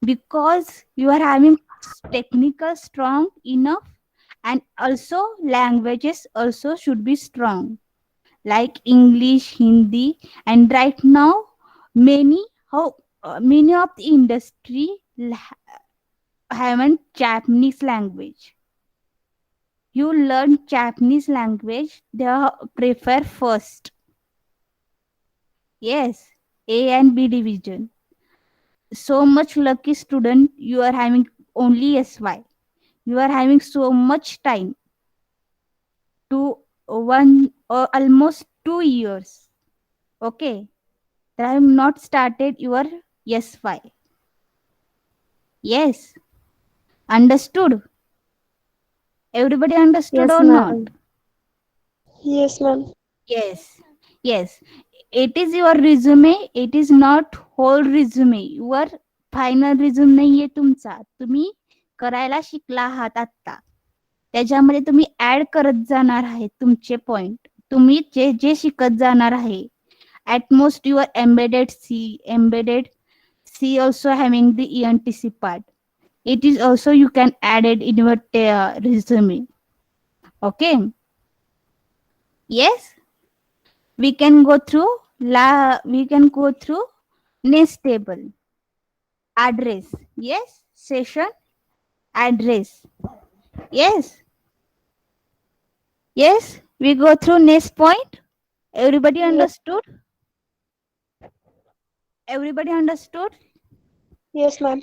because you are having technical strong enough and also languages also should be strong like English, Hindi, and right now many of the industry haven't Japanese language. You learn Japanese language, they prefer first. Yes, A and B division. So much lucky student, you are having only SY. You are having so much time to one or almost 2 years. Okay, I have not started your SY. Yes, understood? Everybody understood Yes, or ma'am. not? Yes, ma'am. Yes, yes. It is your resume. It is not whole resume. Your final resume नाहीये तुमचा. तुम्ही करायला शिकला आहात आता. त्याच्यामध्ये तुम्ही add करत जाणार आहे तुमचे पॉइंट. तुम्ही जे जे शिकत जाणार आहे. At most your embedded C also having the ENTC part. It is also you can add it in your resume. Okay. Yes. We can go through next table. Address. Yes. Session address. Yes. Yes. We go through next point. Everybody understood? Everybody understood? Yes, ma'am.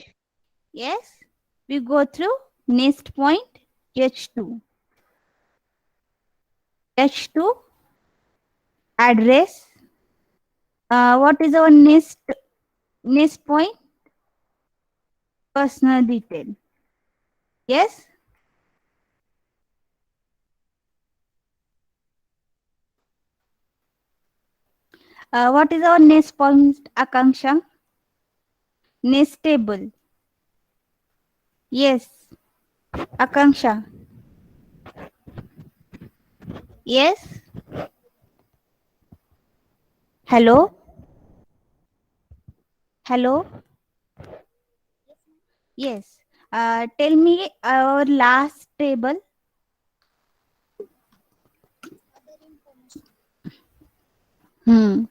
Yes. We go through next point, H2. H2 address. What is our next point? Personal detail. Yes. What is our next point, Akanksha? Next table. Yes. Akanksha. Yes. Hello. Hello. Yes. Tell me our last table. Hmm.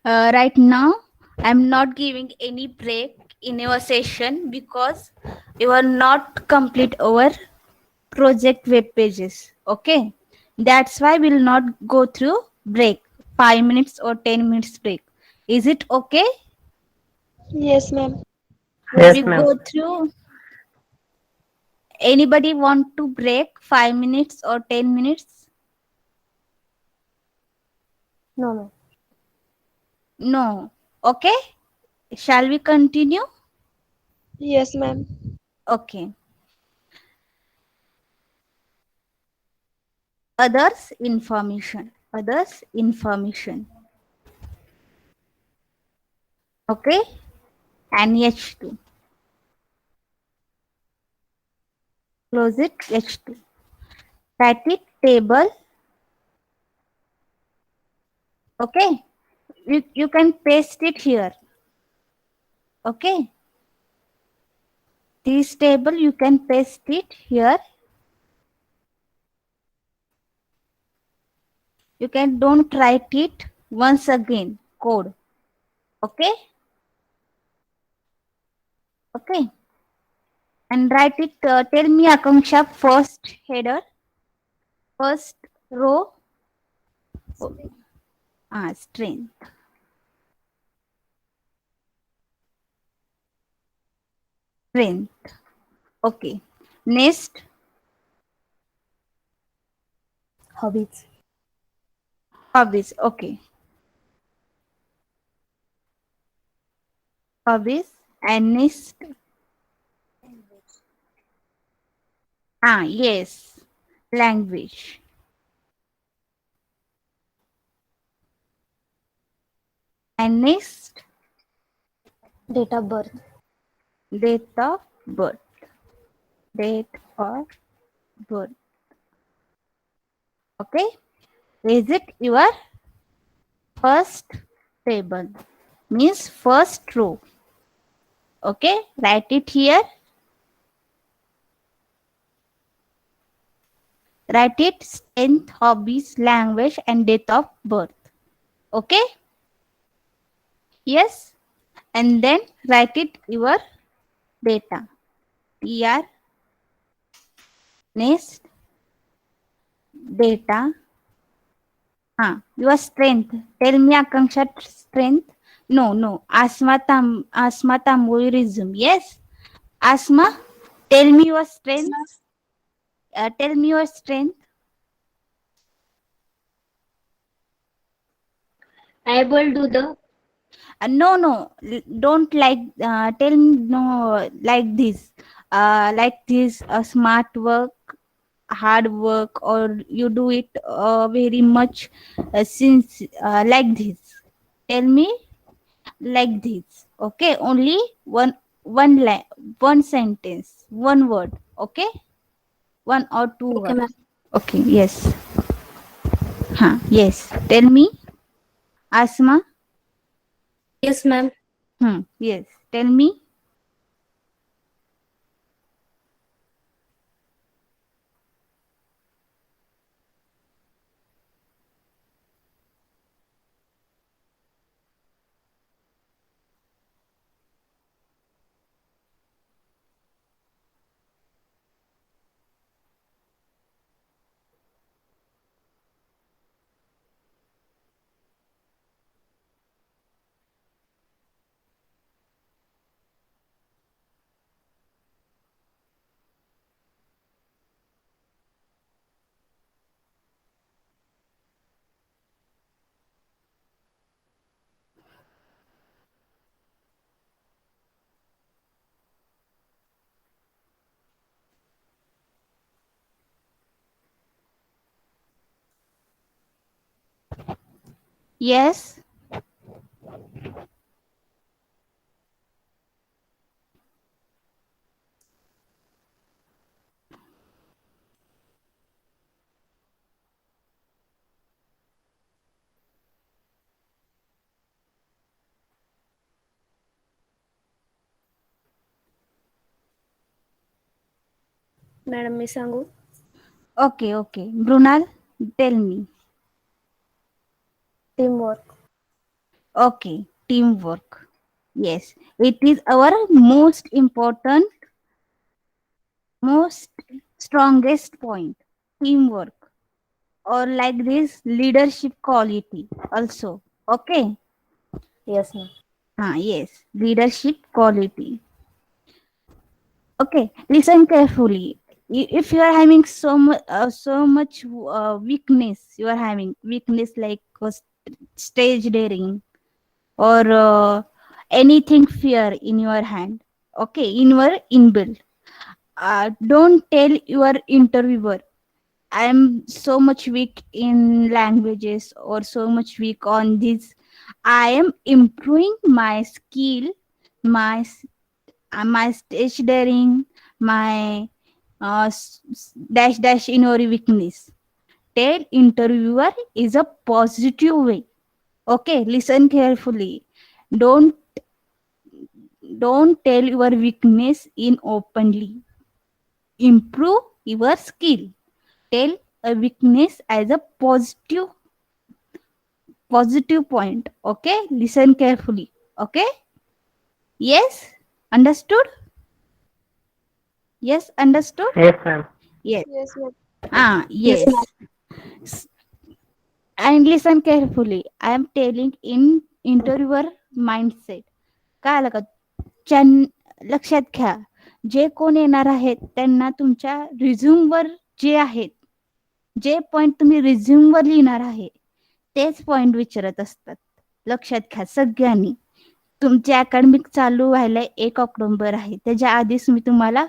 Right now, I'm not giving any break in your session because you are not complete our project web pages. Okay. That's why we'll not go through break 5 minutes or 10 minutes break. Is it okay? Yes, ma'am. Yes, We ma'am. go through. Anybody want to break 5 minutes or 10 minutes? No, no. No. Okay. Shall we continue? Yes, ma'am. Okay. Others information. Others information. Okay. And H2. Close it. H2. Write it table. Okay. You can paste it here. Okay. This table you can paste it here. You can don't write it once again. Code. Okay. Okay. And write it. Tell me Akanksha first header. First row. Strength. Strength. Okay. Next. Hobbies. Hobbies. Okay. Hobbies. And next. Yes. Language. And next. Date of birth. Date of birth. Date of birth. Okay. Is it your first table? Means first row. Okay. Write it here. Write it strength, hobbies, language, and date of birth. Okay. Yes. And then write it your data. TR. Next. Data. Your strength. Tell me Akanksha strength. No. Asma Tamboi resume. Yes. Asma, tell me your strength. Tell me your strength. Able to the No. Don't like. Tell me no like this. Like this. Smart work, hard work, or you do it very much since like this. Tell me like this. Okay. Only one line, one sentence, one word. Okay. One or two okay, ma'am. words. Okay. Yes. Yes. Tell me, Asma. Yes, ma'am. Yes. Tell me. Yes. Madam मी सांगू? Okay, okay. Brunal, tell me. Teamwork. Okay, teamwork. Yes, it is our most important, most strongest point. Teamwork. Or like this, leadership quality also. Okay. Yes ma'am. Yes, leadership quality. Okay, listen carefully. If you are having so much weakness, you are having weakness like stage daring or anything fear in your hand. Okay, in your inbuilt. Don't tell your interviewer I am so much weak in languages or so much weak on this. I am improving my skill, my my stage daring, my dash dash in your weakness. Tell interviewer is a positive way. Okay, listen carefully. Don't don't tell your weakness in openly. Improve your skill. Tell a weakness as a positive point. Okay, listen carefully. Okay, yes, understood. Yes, understood. Yes, ma'am. Yes. Yes, ma'am. Yes, Yes. ma'am. And listen carefully. I am telling in interviewer mindset. काय आलं का लक्षात घ्या जे कोण येणार आहेत त्यांना तुमच्या रिझ्यूम वर जे आहेत जे पॉइंट तुम्ही रिझ्यूम वर लिहिणार आहे तेच पॉइंट विचारत असतात. लक्षात घ्या सगळ्यांनी. तुमचे अकॅडमिक चालू व्हायला 1 ऑक्टोबर आहे. त्याच्या आधीच मी तुम्हाला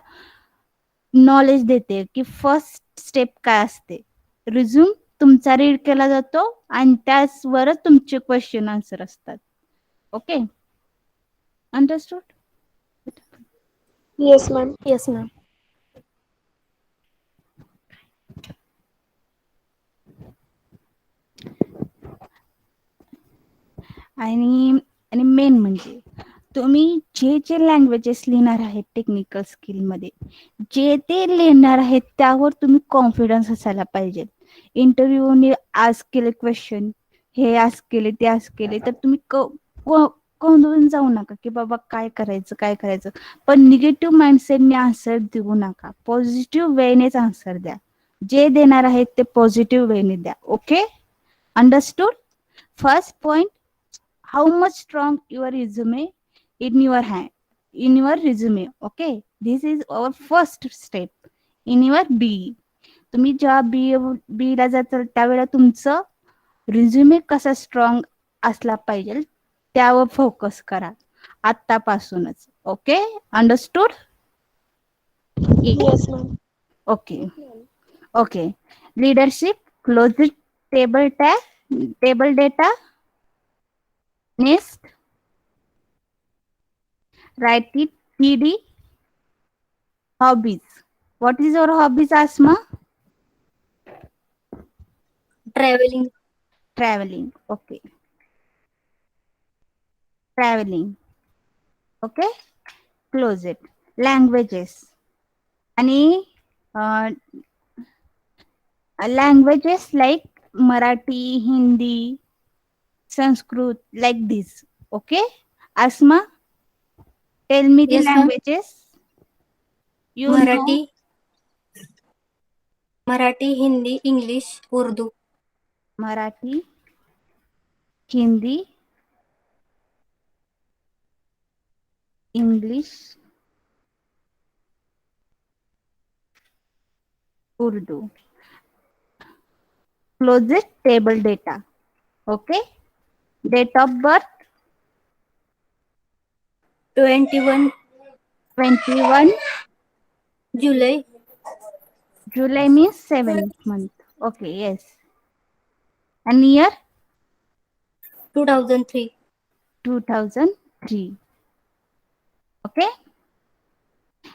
नॉलेज देते की फर्स्ट स्टेप काय असते. रिझ्यूम तुमचा रीड केला जातो आणि त्याचवरच तुमचे क्वेश्चन आन्सर असतात. Okay, understood. Yes, ma'am. Yes ma'am. आणि आणि मेन म्हणजे तुम्ही जे जे लँग्वेजेस लिहिणार आहेत टेक्निकल स्किलमध्ये जे ते लिहिणार आहेत त्यावर तुम्ही कॉन्फिडन्स असायला पाहिजे. इंटरव्ह्यूने आज केले क्वेश्चन हे आज केले ते आज केले तर तुम्ही गोंधळून जाऊ नका की बाबा काय करायचं. पण निगेटिव्ह माइंडसेटने आन्सर देऊ नका. पॉझिटिव्ह वेनेच आन्सर द्या. जे देणार आहेत ते पॉझिटिव्ह वेने द्या. Okay, understood. First point, how much strong your resume in your hand, in your resume. Okay, this is our first step in your B. तुम्ही जेव्हा बी ला जाताल त्यावेळेला तुमचं रिझ्युमे कसा स्ट्रॉंग असला पाहिजे त्यावर फोकस करा आतापासूनच. Okay, understood. Yes, ma'am. Okay okay. Leadership, close table data. Next, write it TD. Hobbies. What is your hobbies, Asma? Traveling. Traveling. Okay. Traveling. Okay. Close it. Languages. आणि languages like Marathi, Hindi, Sanskrit, like this. Okay. Asma, tell me the Yes, ma'am. languages. You know. Marathi, Hindi, English, Urdu. Marathi, Hindi, English, Urdu. Close it, table data. Okay. Date of birth 21 July. July means 7th month. Okay, yes. And year 2003. 2003. Okay.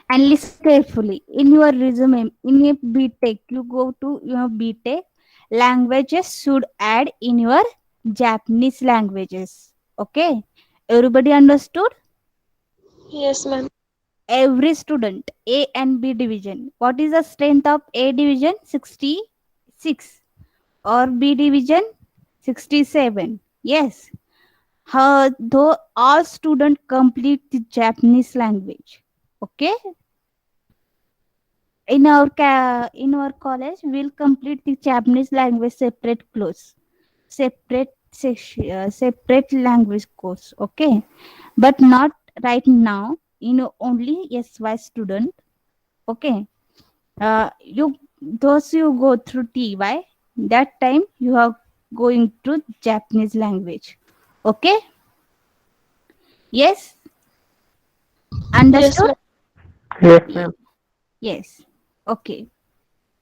And listen carefully. In your resume, in a BTech, you go to your BTech, languages should add in your Japanese languages. Okay. Everybody understood? Yes, ma'am. Every student, A and B division. What is the strength of A division? 66. Or B division? 67. Yes. Though all students complete the Japanese language. Okay. In our college, we'll complete the Japanese language separate language course. Okay. But not right now. Only SY student. Okay. Those you go through TY, that time you are going to Japanese language. Okay. Yes. Yes, Understood? ma'am. Yes, ma'am. Yes. Okay.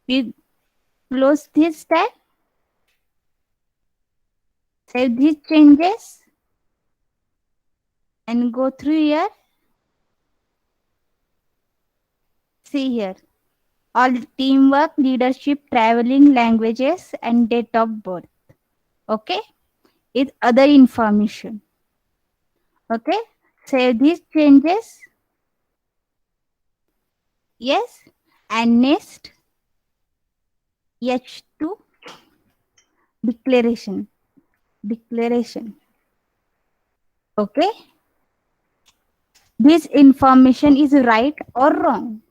We close this tab. Save these changes. And go through here. See here. All teamwork, leadership, traveling, languages, and date of birth. Okay. It's other information. Okay. Save these changes. Yes. And next, H2 declaration. Okay. This information is right or wrong?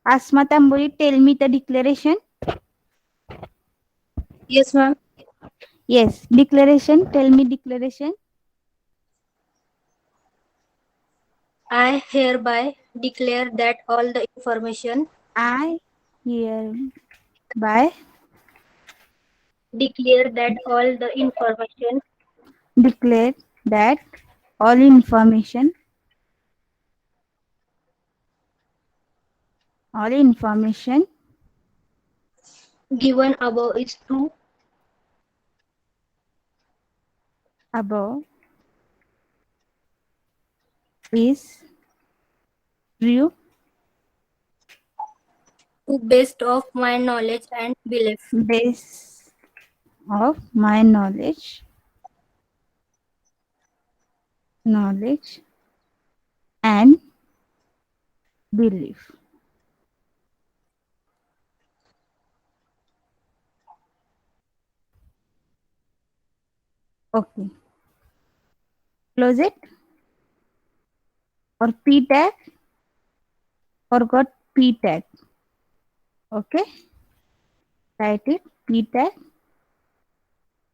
Asma Tamburi, tell me the declaration. Yes, ma'am. Yes, declaration. Tell me declaration. I hereby declare that all the information I hereby declare that all the information declare that all information given above is true above is true to best of my knowledge and belief. based of my knowledge and belief. Okay. Close it. Or P tag. Forgot P tag. Okay. Write it. P tag.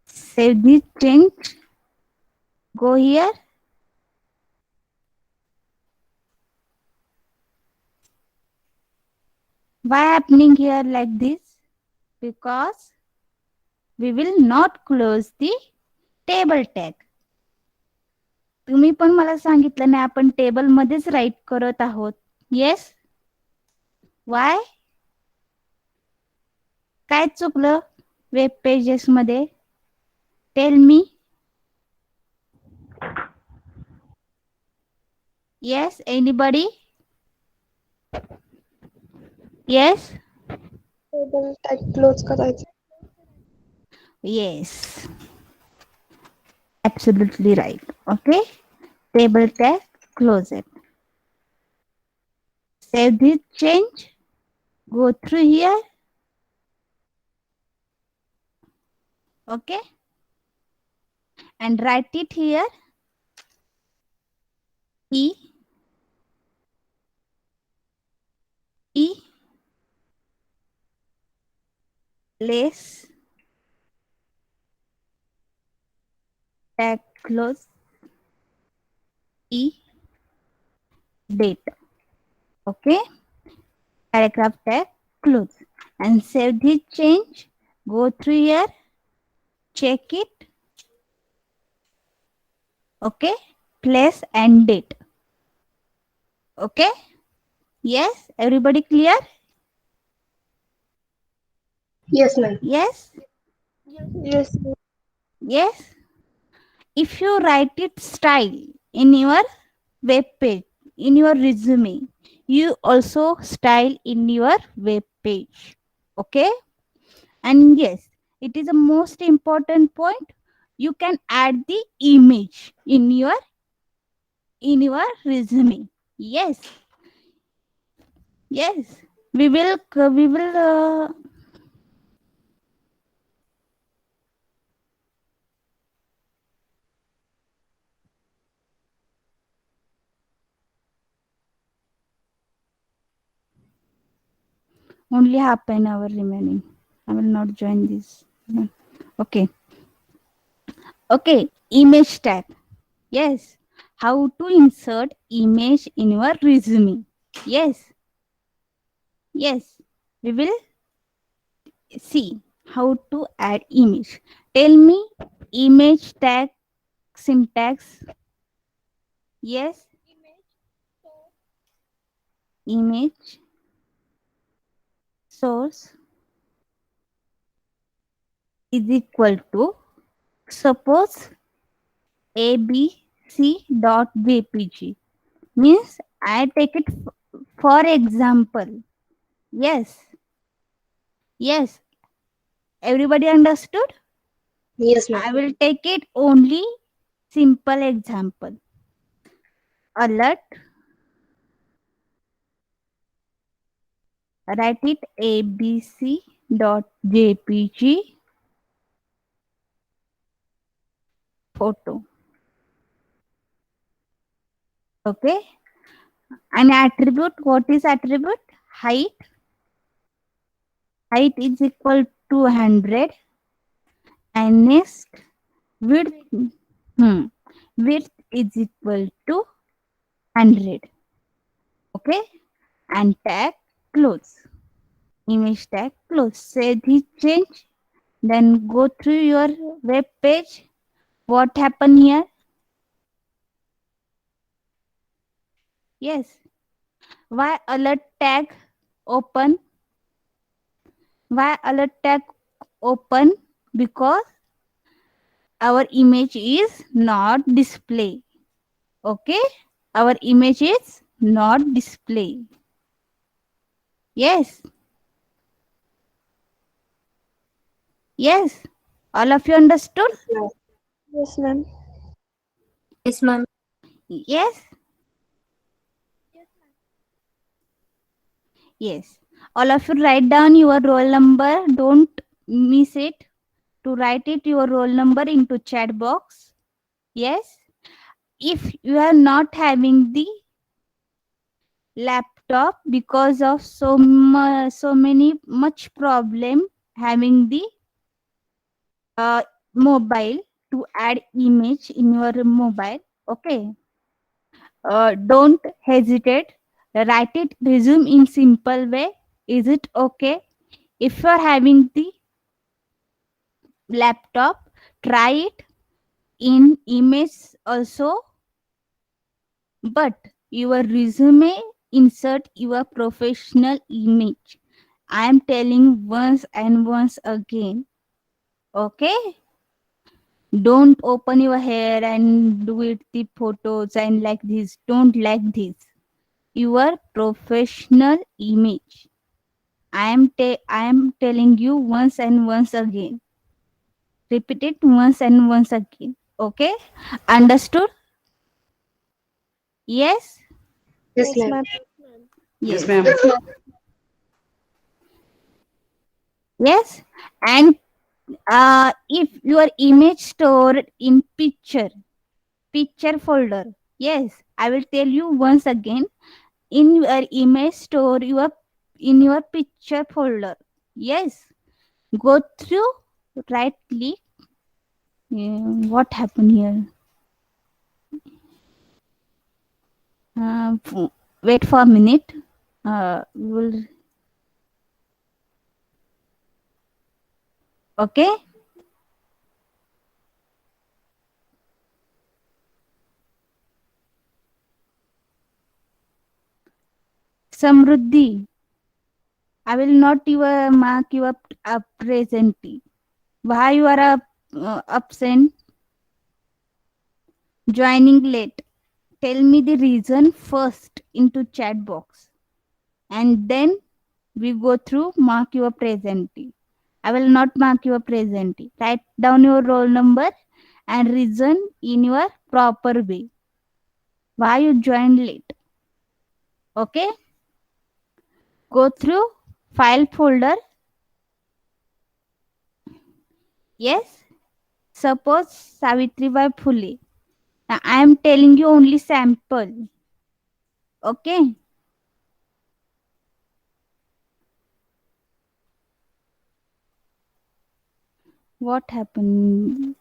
Save this change. Go here. Why happening here like this? Because we will not close the table tag. तुम्ही पण मला सांगितलं नाही आपण table मध्येच right करत आहोत. Yes. Why? काय चुकलं वेब पेजेस मध्ये? Tell me. Yes, anybody? Yes. Table tag close करायचं. Yes. Absolutely right. Okay. Table tag, close it. Save this change. Go through here. Okay. And write it here. E less tag close date. Okay. Paragraph tag close and save this change. Go through here. Check it. Okay. Place and date. Okay. Yes. Everybody clear? Yes, ma'am. Yes. Yes, ma'am. Yes. if you write it style in your web page, in your resume, you also style in your web page. Okay? And yes, it is a most important point. You can add the image in your resume. Yes. Yes. We will only half an hour remaining. I will not join this. Okay. Okay. Image tag. Yes. How to insert image in your resume. Yes. Yes. We will see how to add image. Tell me image tag syntax. Yes. Image source is equal to, suppose, abc.jpg, means I take it for example. Yes. Yes. Everybody understood? Yes, ma'am. I will take it only simple example. Alert. Write it abc.jpg photo. Okay. And attribute, what is attribute? Height. Height is equal to 100. And next, width. Width is equal to 100. Okay. And tag close. Image tag close. Say this change. Then go through your web page. What happened here? Yes. Why alert tag open? Why alert tag open? Because our image is not display. Okay? Our image is not display. Yes. Yes. All of you understood? Yes, ma'am. Yes, ma'am. Yes. Yes. All of you write down your roll number. Don't miss it. To write it your roll number into chat box. Yes. If you are not having the laptop because of so many much problem having the mobile to add image in your mobile. Okay. Don't hesitate. Write it resume in simple way. Is it okay? If you are having the laptop, try it in image also, but your resume insert your professional image. I am telling once and once again. Okay? Don't open your hair and do it the photos and like this. Don't like this. Your professional image. I am telling you once and once again. Repeat it once and once again. Okay? Understood? Yes? Yes, ma'am. Yes. ma'am. Yes. And if your image stored in picture folder, yes, I will tell you once again. In your image store in your picture folder. Yes. Go through, right click. What happened here? Wait for a minute. We will. Okay. Samruddhi, I will not mark you up presently. Why you are absent? Joining late. Tell me the reason first into chat box. And then we go through mark your presentee. I will not mark your presentee. Write down your roll number and reason in your proper way. Why you joined late? Okay? Go through file folder. Yes? Suppose Savitribai Phule. Now I am telling you only sample. Okay? What happened?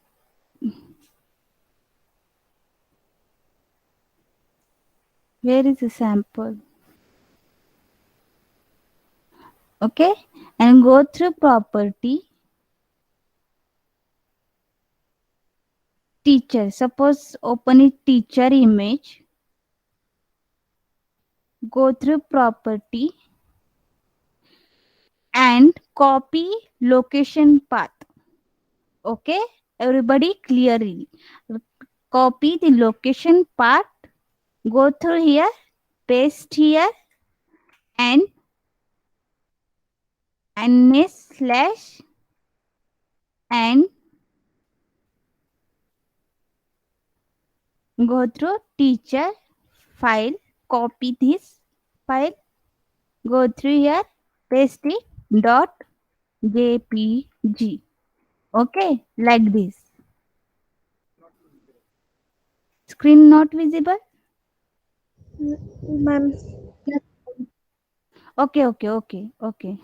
Where is the sample? Okay? And go through property. Teacher. Suppose open it teacher image. Go through property and copy location path. Okay? Everybody clearly. Copy the location path. Go through here. Paste here. And slash and go through teacher file, copy this file, go through here, paste it dot jpg. Okay, like this. Screen not visible? Ma'am. Okay.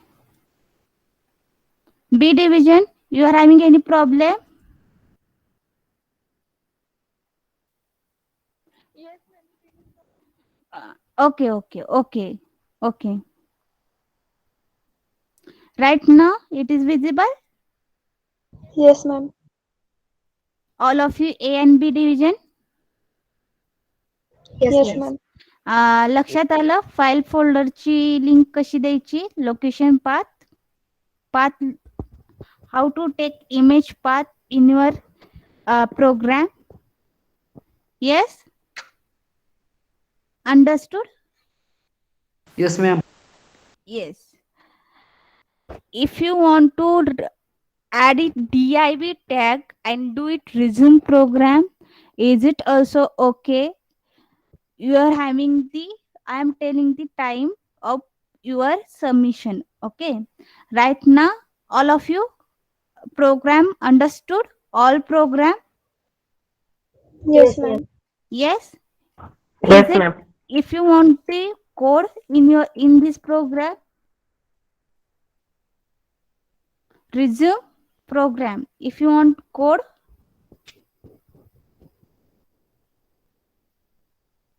B division, you are having any problem? Okay. Right now it is visible. Yes, ma'am. All of you A and B division. Yes, ma'am. लक्षात आलं file फोल्डरची link कशी द्यायची location path how to take image path in your program. Yes, understood? Yes, ma'am. Yes. If you want to add it div tag and do it resume program, is it also okay? You are having I am telling the time of your submission. Okay, right now all of you program understood? All program? Yes, ma'am. Yes. Yes, Is it, ma'am. if you want the code in this program, resume program, if you want code,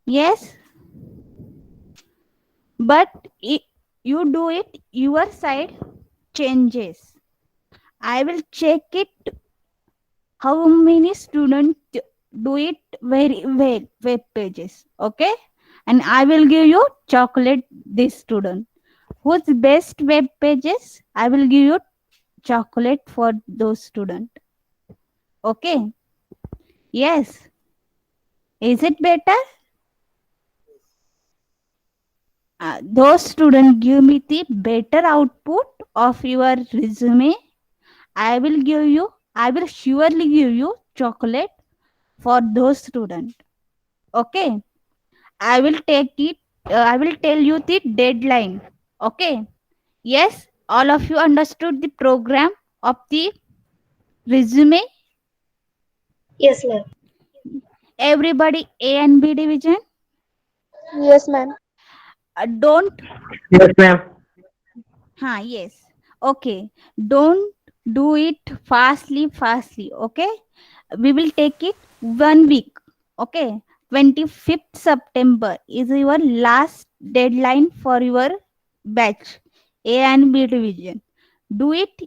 yes, but you do it your side changes. I will check it how many students do it very well web pages. Okay, and I will give you chocolate this student whose best web pages, I will give you chocolate for those students. Okay, yes, is it better? Those students give me the better output of your resume. I will surely give you chocolate for those students. Okay, I will take it. I will tell you the deadline. Okay, yes, all of you understood the program of the resume. Yes, ma'am. Everybody A and B division. Yes, ma'am. Don't. Yes, ma'am. Yes. Okay. Don't do it fastly. Okay. We will take it 1 week. Okay. 25th September is your last deadline for your batch A and B division. Do it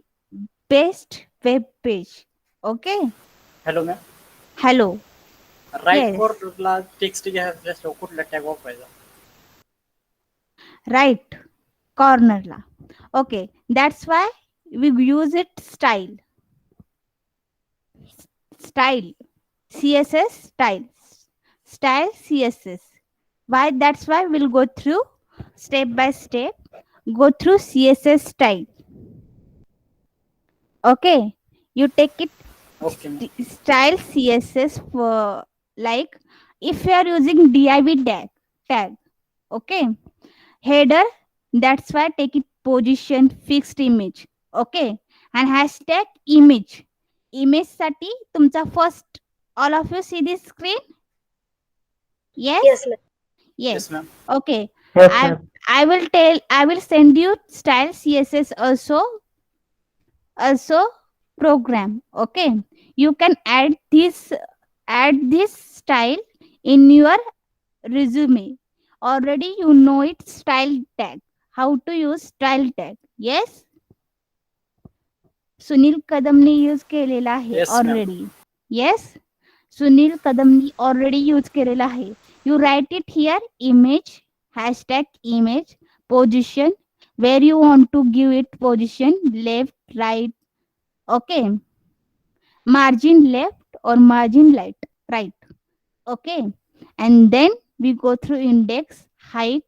best web page. Okay. Hello ma'am Hello. Right Yes. कोडला text घ्या कुठला tag वापरायचा Right corner la. Okay, that's why we use it style css style CSS. Why? That's why we'll go through step by step. Go through CSS style. Okay, you take it Okay, ma'am. style CSS for, like, if you are using div tag, okay, header, that's why take it position fixed image, okay, and hashtag image साठी तुमचा first, all of you see this screen? Yes. Yes, ma'am. Yes. Yes, ma'am. Okay. Yes, I ma'am. I will send you style CSS also program. Okay. You can add this style in your resume. Already you know it, style tag. How to use style tag. Yes. Sunil कदमने use केलेला आहे Yes, ma'am. Already. Yes, Sunil कदमनी already use केलेला आहे. You write it here, image, hashtag image, position, where you want to give it position, left, right, okay, margin left or margin right, okay, and then we go through index, height,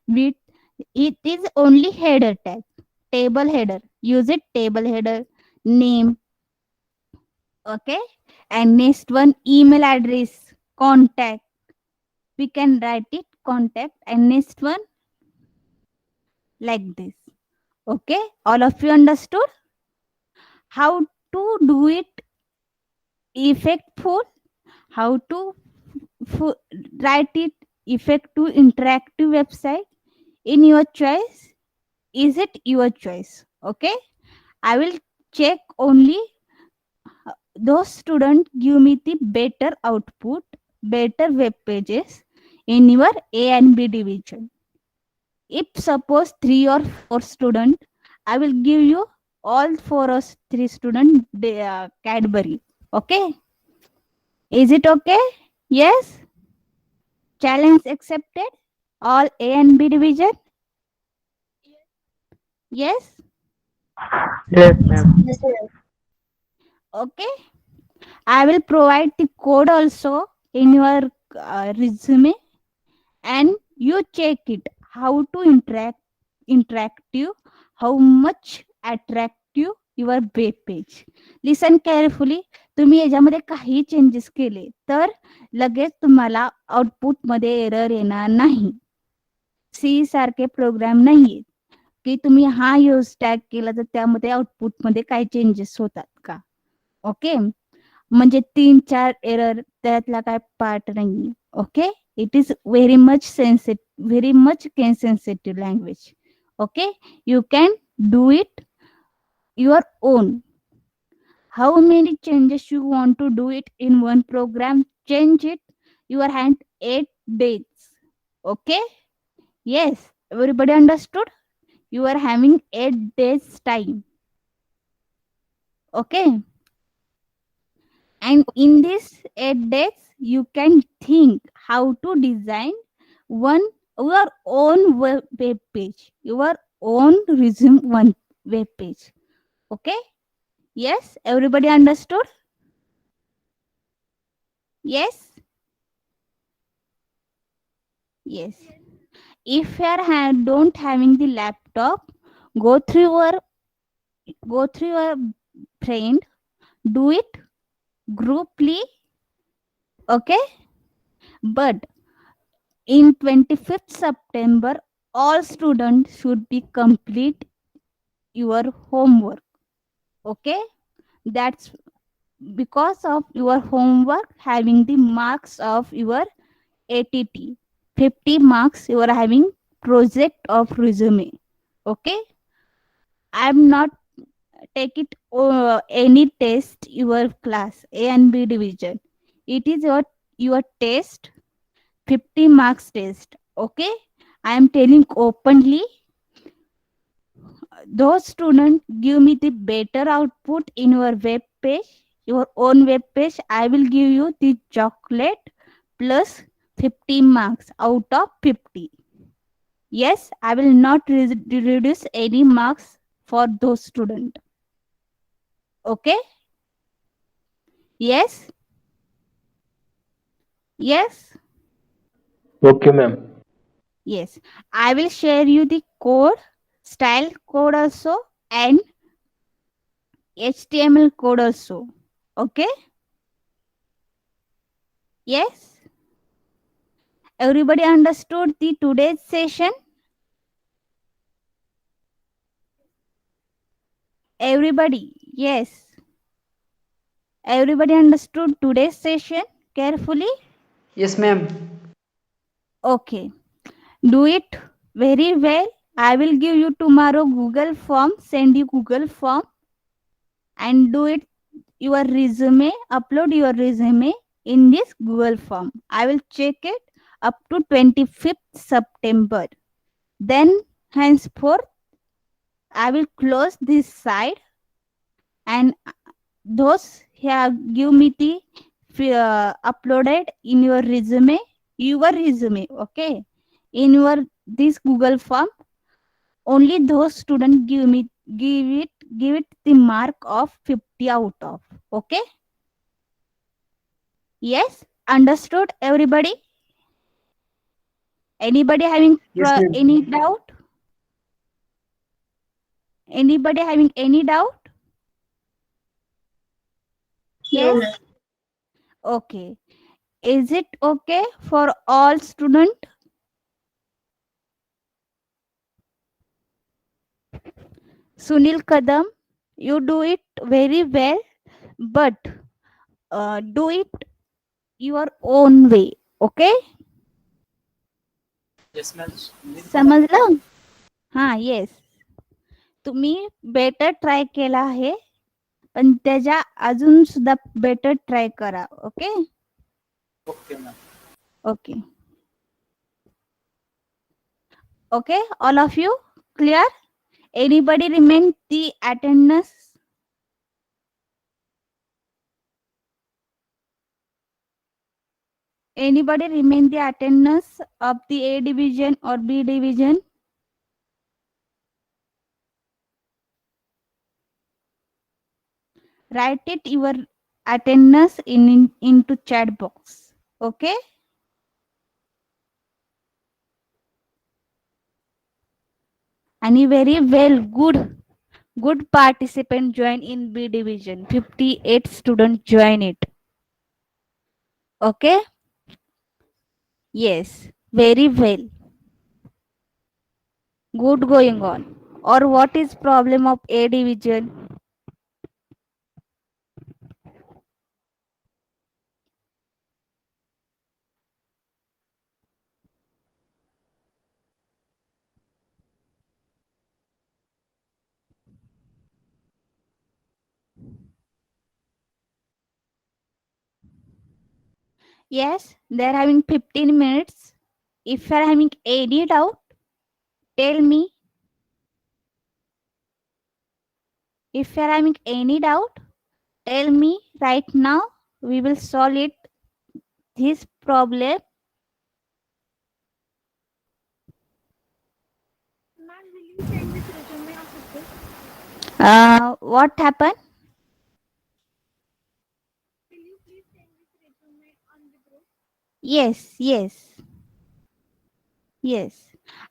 width. It is only header tag, table header, use it, table header, name, okay, and next one, email address, contact, we can write it contact, and next one like this. Okay, all of you understood how to do it effectful, how to write it effective interactive website in your choice. Is it your choice? Okay, I will check only those students give me the better output, better web pages in your A and B division. If suppose 3 or 4 student, I will give you all 4 or 3 student Cadbury. Okay, is it okay? Yes. Challenge accepted. All A and B division. Yes. Yes, ma'am. Yes, ma'am. Okay. I will provide the code also in your resume, and you check it how to interactive, how much attractive your web page. Listen carefully. तुम्ही याच्यामध्ये काही changes केले तर लगेच तुम्हाला output मध्ये error येणार नाही. सी सारखे प्रोग्राम नाहीये की तुम्ही हा यूज टॅग केला तर त्यामध्ये आउटपुट मध्ये काय चेंजेस होतात का. ओके, म्हणजे 3-4 एरर त्यातला काय पार्ट नाही. Okay, it is very much sensitive language. Okay, you can do it your own. How many changes you want to do it in one program? Change it your hand 8 days. Okay, yes, everybody understood? You are having 8 days time. Okay, and in this 8 days you can think how to design your own web page, your own resume one web page. Okay, yes, everybody understood? Yes. Yes. If you are don't having the laptop, go through your friend, do it grouply. Okay, but in 25th September all students should be complete your homework. Okay, that's because of your homework having the marks of your ATT, 50 marks you are having project of resume. Okay, I'm not take it any test your class A and B division. It is your test, 50 marks test. Okay, I am telling openly, those students give me the better output in your web page, your own web page. I will give you the chocolate plus 50 marks out of 50. Yes, I will not reduce any marks for those students. Okay, yes, yes, Okay, ma'am. Yes, I will share you the code, style code also, and HTML code also. Okay? Yes? Everybody understood the today's session? Everybody, yes. Everybody understood today's session carefully? Yes, ma'am. Okay. Do it very well. I will give you tomorrow Google form, send you Google form and do it your resume, upload your resume in this Google form. I will check it up to 25th September. Then henceforth I will close this side and those have give me the uploaded in your resume, okay, in your this Google form. Only those students give it the mark of 50 out of. Okay. Yes, understood everybody? Anybody having Yes, ma'am. any doubt? Anybody having any doubt? No, Yes. Okay. Is it okay for all student? Sunil Kadam, you do it very well, but do it your own way. Okay? Yes, ma'am. समजलं? हा yes. तुम्ही better try केला आहे पण त्याच्या अजून सुद्धा better try करा. Okay? Okay, ma'am. Okay. Okay, all of you clear? Anybody remain the attendance? Anybody remain the attendance of the A division or B division? Write it your attendance into chat box. Okay? And very well, good participant join in B division. 58 students join it. Okay? Yes, very well. Good going on. Or what is problem of A division? Yes, they're having 15 minutes. If you're having any doubt, tell me. If you're having any doubt, tell me right now. We will solve it. This problem. What happened? Yes, yes. Yes.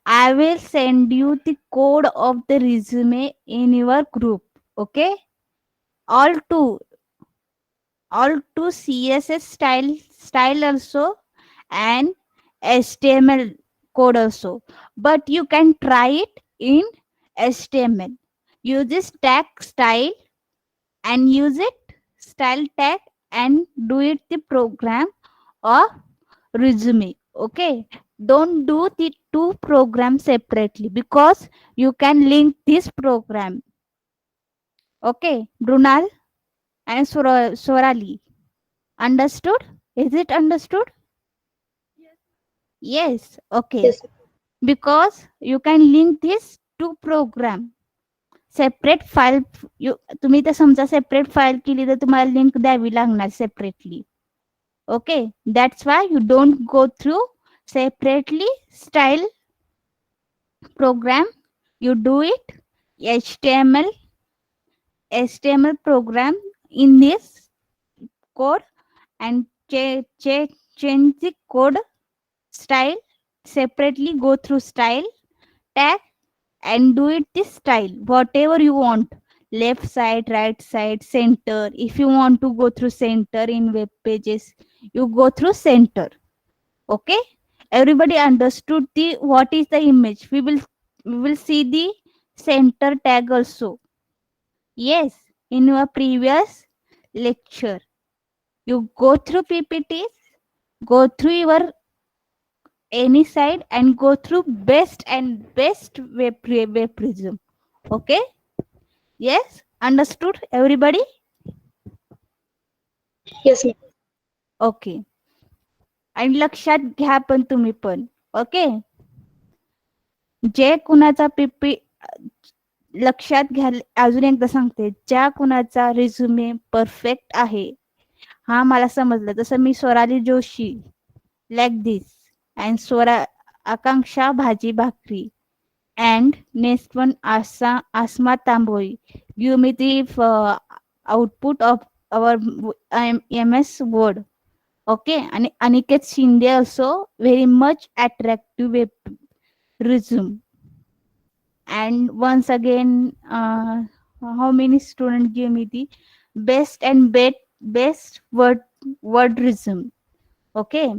I will send you the code of the resume in your group. Okay? All two CSS style also and HTML code also. But you can try it in HTML. Use this tag style and use it style tag and do it the program of resume. Okay, don't do the two programs separately because you can link this program. Okay, Brunal and Sorali, understood? Is it understood? Yes. Okay. Yes. Because you can link this two program separate file. तुम्ही तर समजा separate file केली तर तुम्हाला link द्यावी लागणार separately. Okay, that's why you don't go through separately style program. You do it HTML program in this code and change the code style, separately go through style tag and do it this style, whatever you want, left side, right side, center. If you want to go through center in web pages, you go through center. Okay, everybody understood the what is the image. We will see the center tag also. Yes, in your previous lecture, you go through PPTs, go through your any side and go through best and best web prism. Okay, yes, understood everybody. Yes, ma'am. Okay, आणि लक्षात घ्या पण तुम्ही पण. Okay, जे कुणाचा PP लक्षात घ्या, अजून एकदा सांगते, ज्या कुणाचा रिझ्युमे परफेक्ट आहे, हा मला समजलं, जसं मी Swarali Joshi like this and Swara Akanksha भाजी भाकरी and next one Asma Tamboi give me the output of our MS Word. Okay, and Aniket Shinde also very much attractive resume. And once again, how many students give me the best and best word resume? Okay,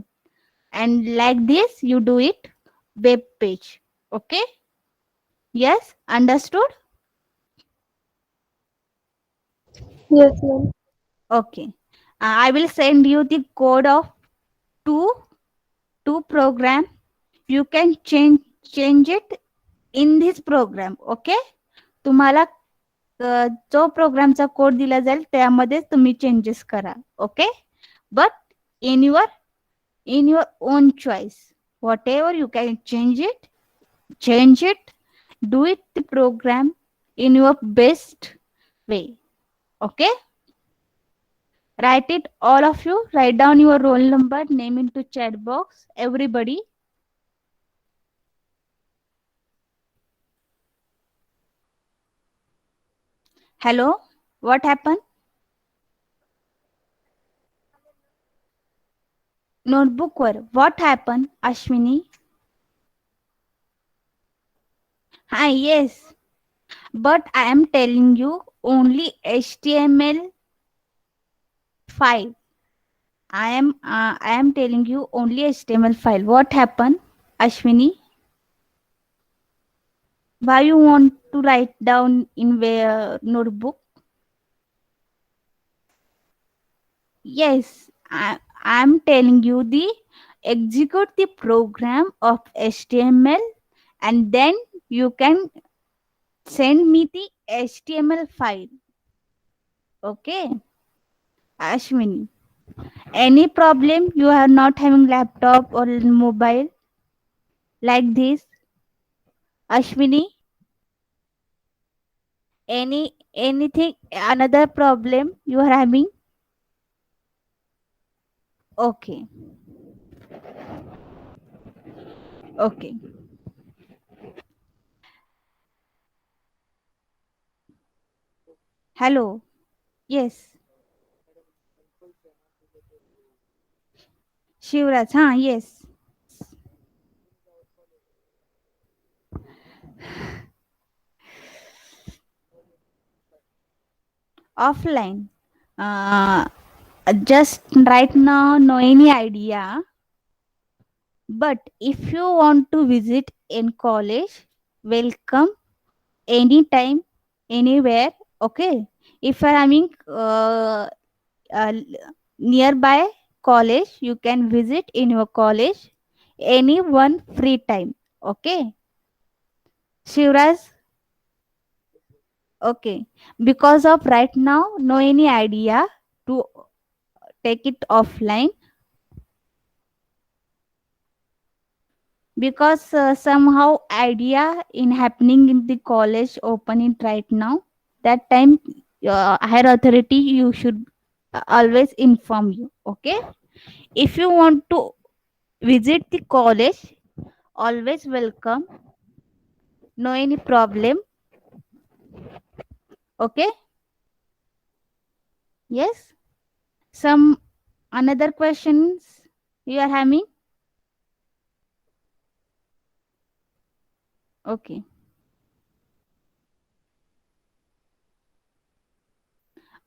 and like this you do it web page. Okay. Yes, understood? Yes, ma'am. Okay. I will send you the code of two program. You can change it in this program. Okay? तुम्हाला जो प्रोग्रामचा code दिला जाईल त्यामध्ये तुम्ही changes करा. Okay, but in your own choice, whatever you can change it, do it the program in your best way. Okay, write it, all of you write down your roll number, name into chat box, everybody. Hello, what happened? Notebook were what happened, Ashwini? Hi, yes, but I am telling you only HTML5. I am telling you only HTML file. What happened, Ashwini? Why you want to write down in where notebook? Yes, I am telling you the execute the program of HTML and then you can send me the HTML file. Okay, Ashwini. Any problem you are not having laptop or mobile like this, Ashwini? Anything another problem you are having? Okay. Okay. Hello. Yes. Shivraj, yes. Offline. Just right now, no any idea. But if you want to visit in college, welcome anytime, anywhere. Okay. If you are having nearby college, you can visit in your college any one free time. Okay. Shivraj. Okay. Because of right now, no any idea to take it offline. Because somehow idea in happening in the college opening right now, that time higher authority you should always inform you. Okay, if you want to visit the college, always welcome, no any problem. Okay, yes, some another questions you are having? Okay.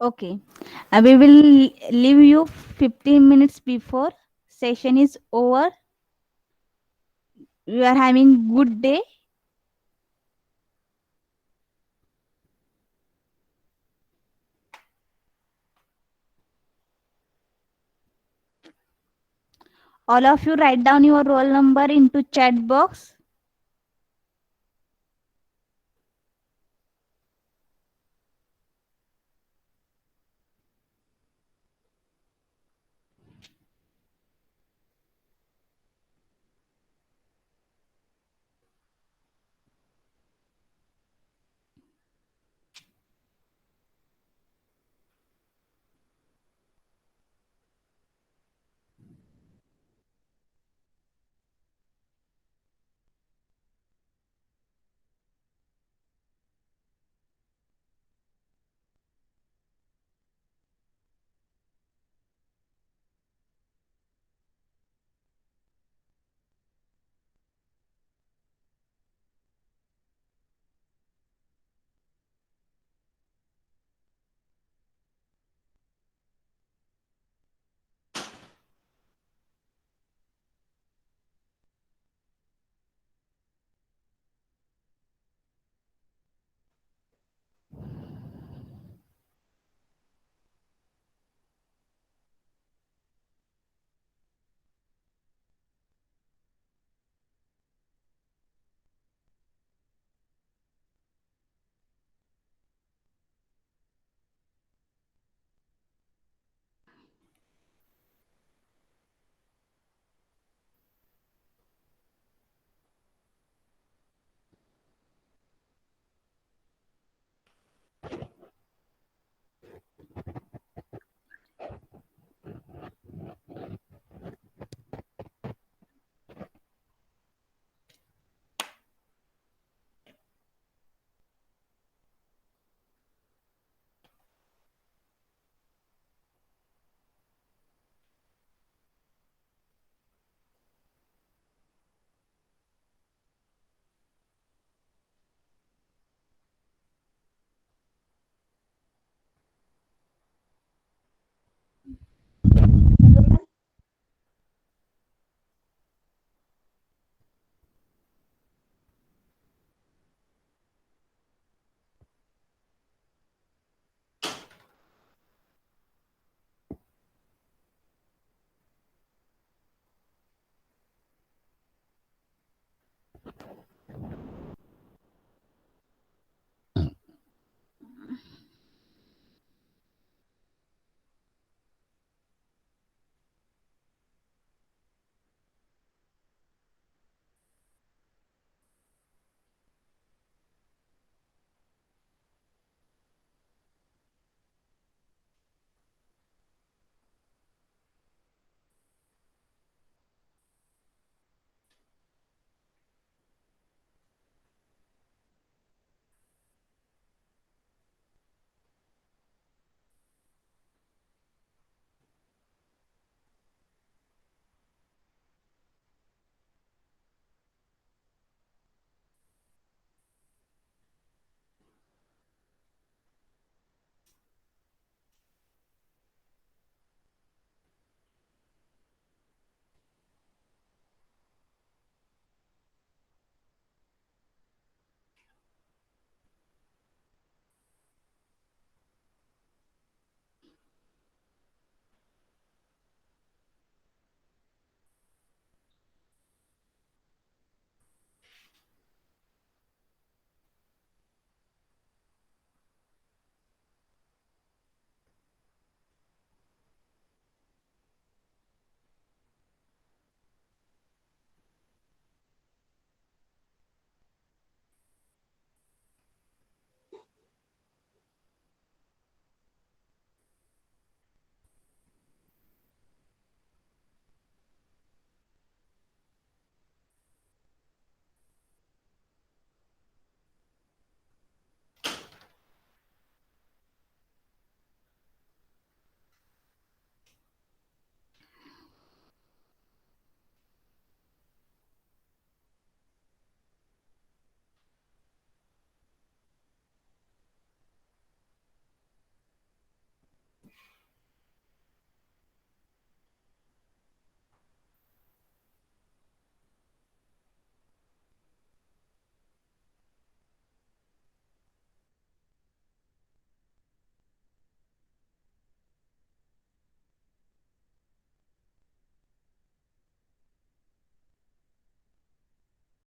Okay. We will leave you 15 minutes before session is over. You are having good day. All of you write down your roll number into chat box.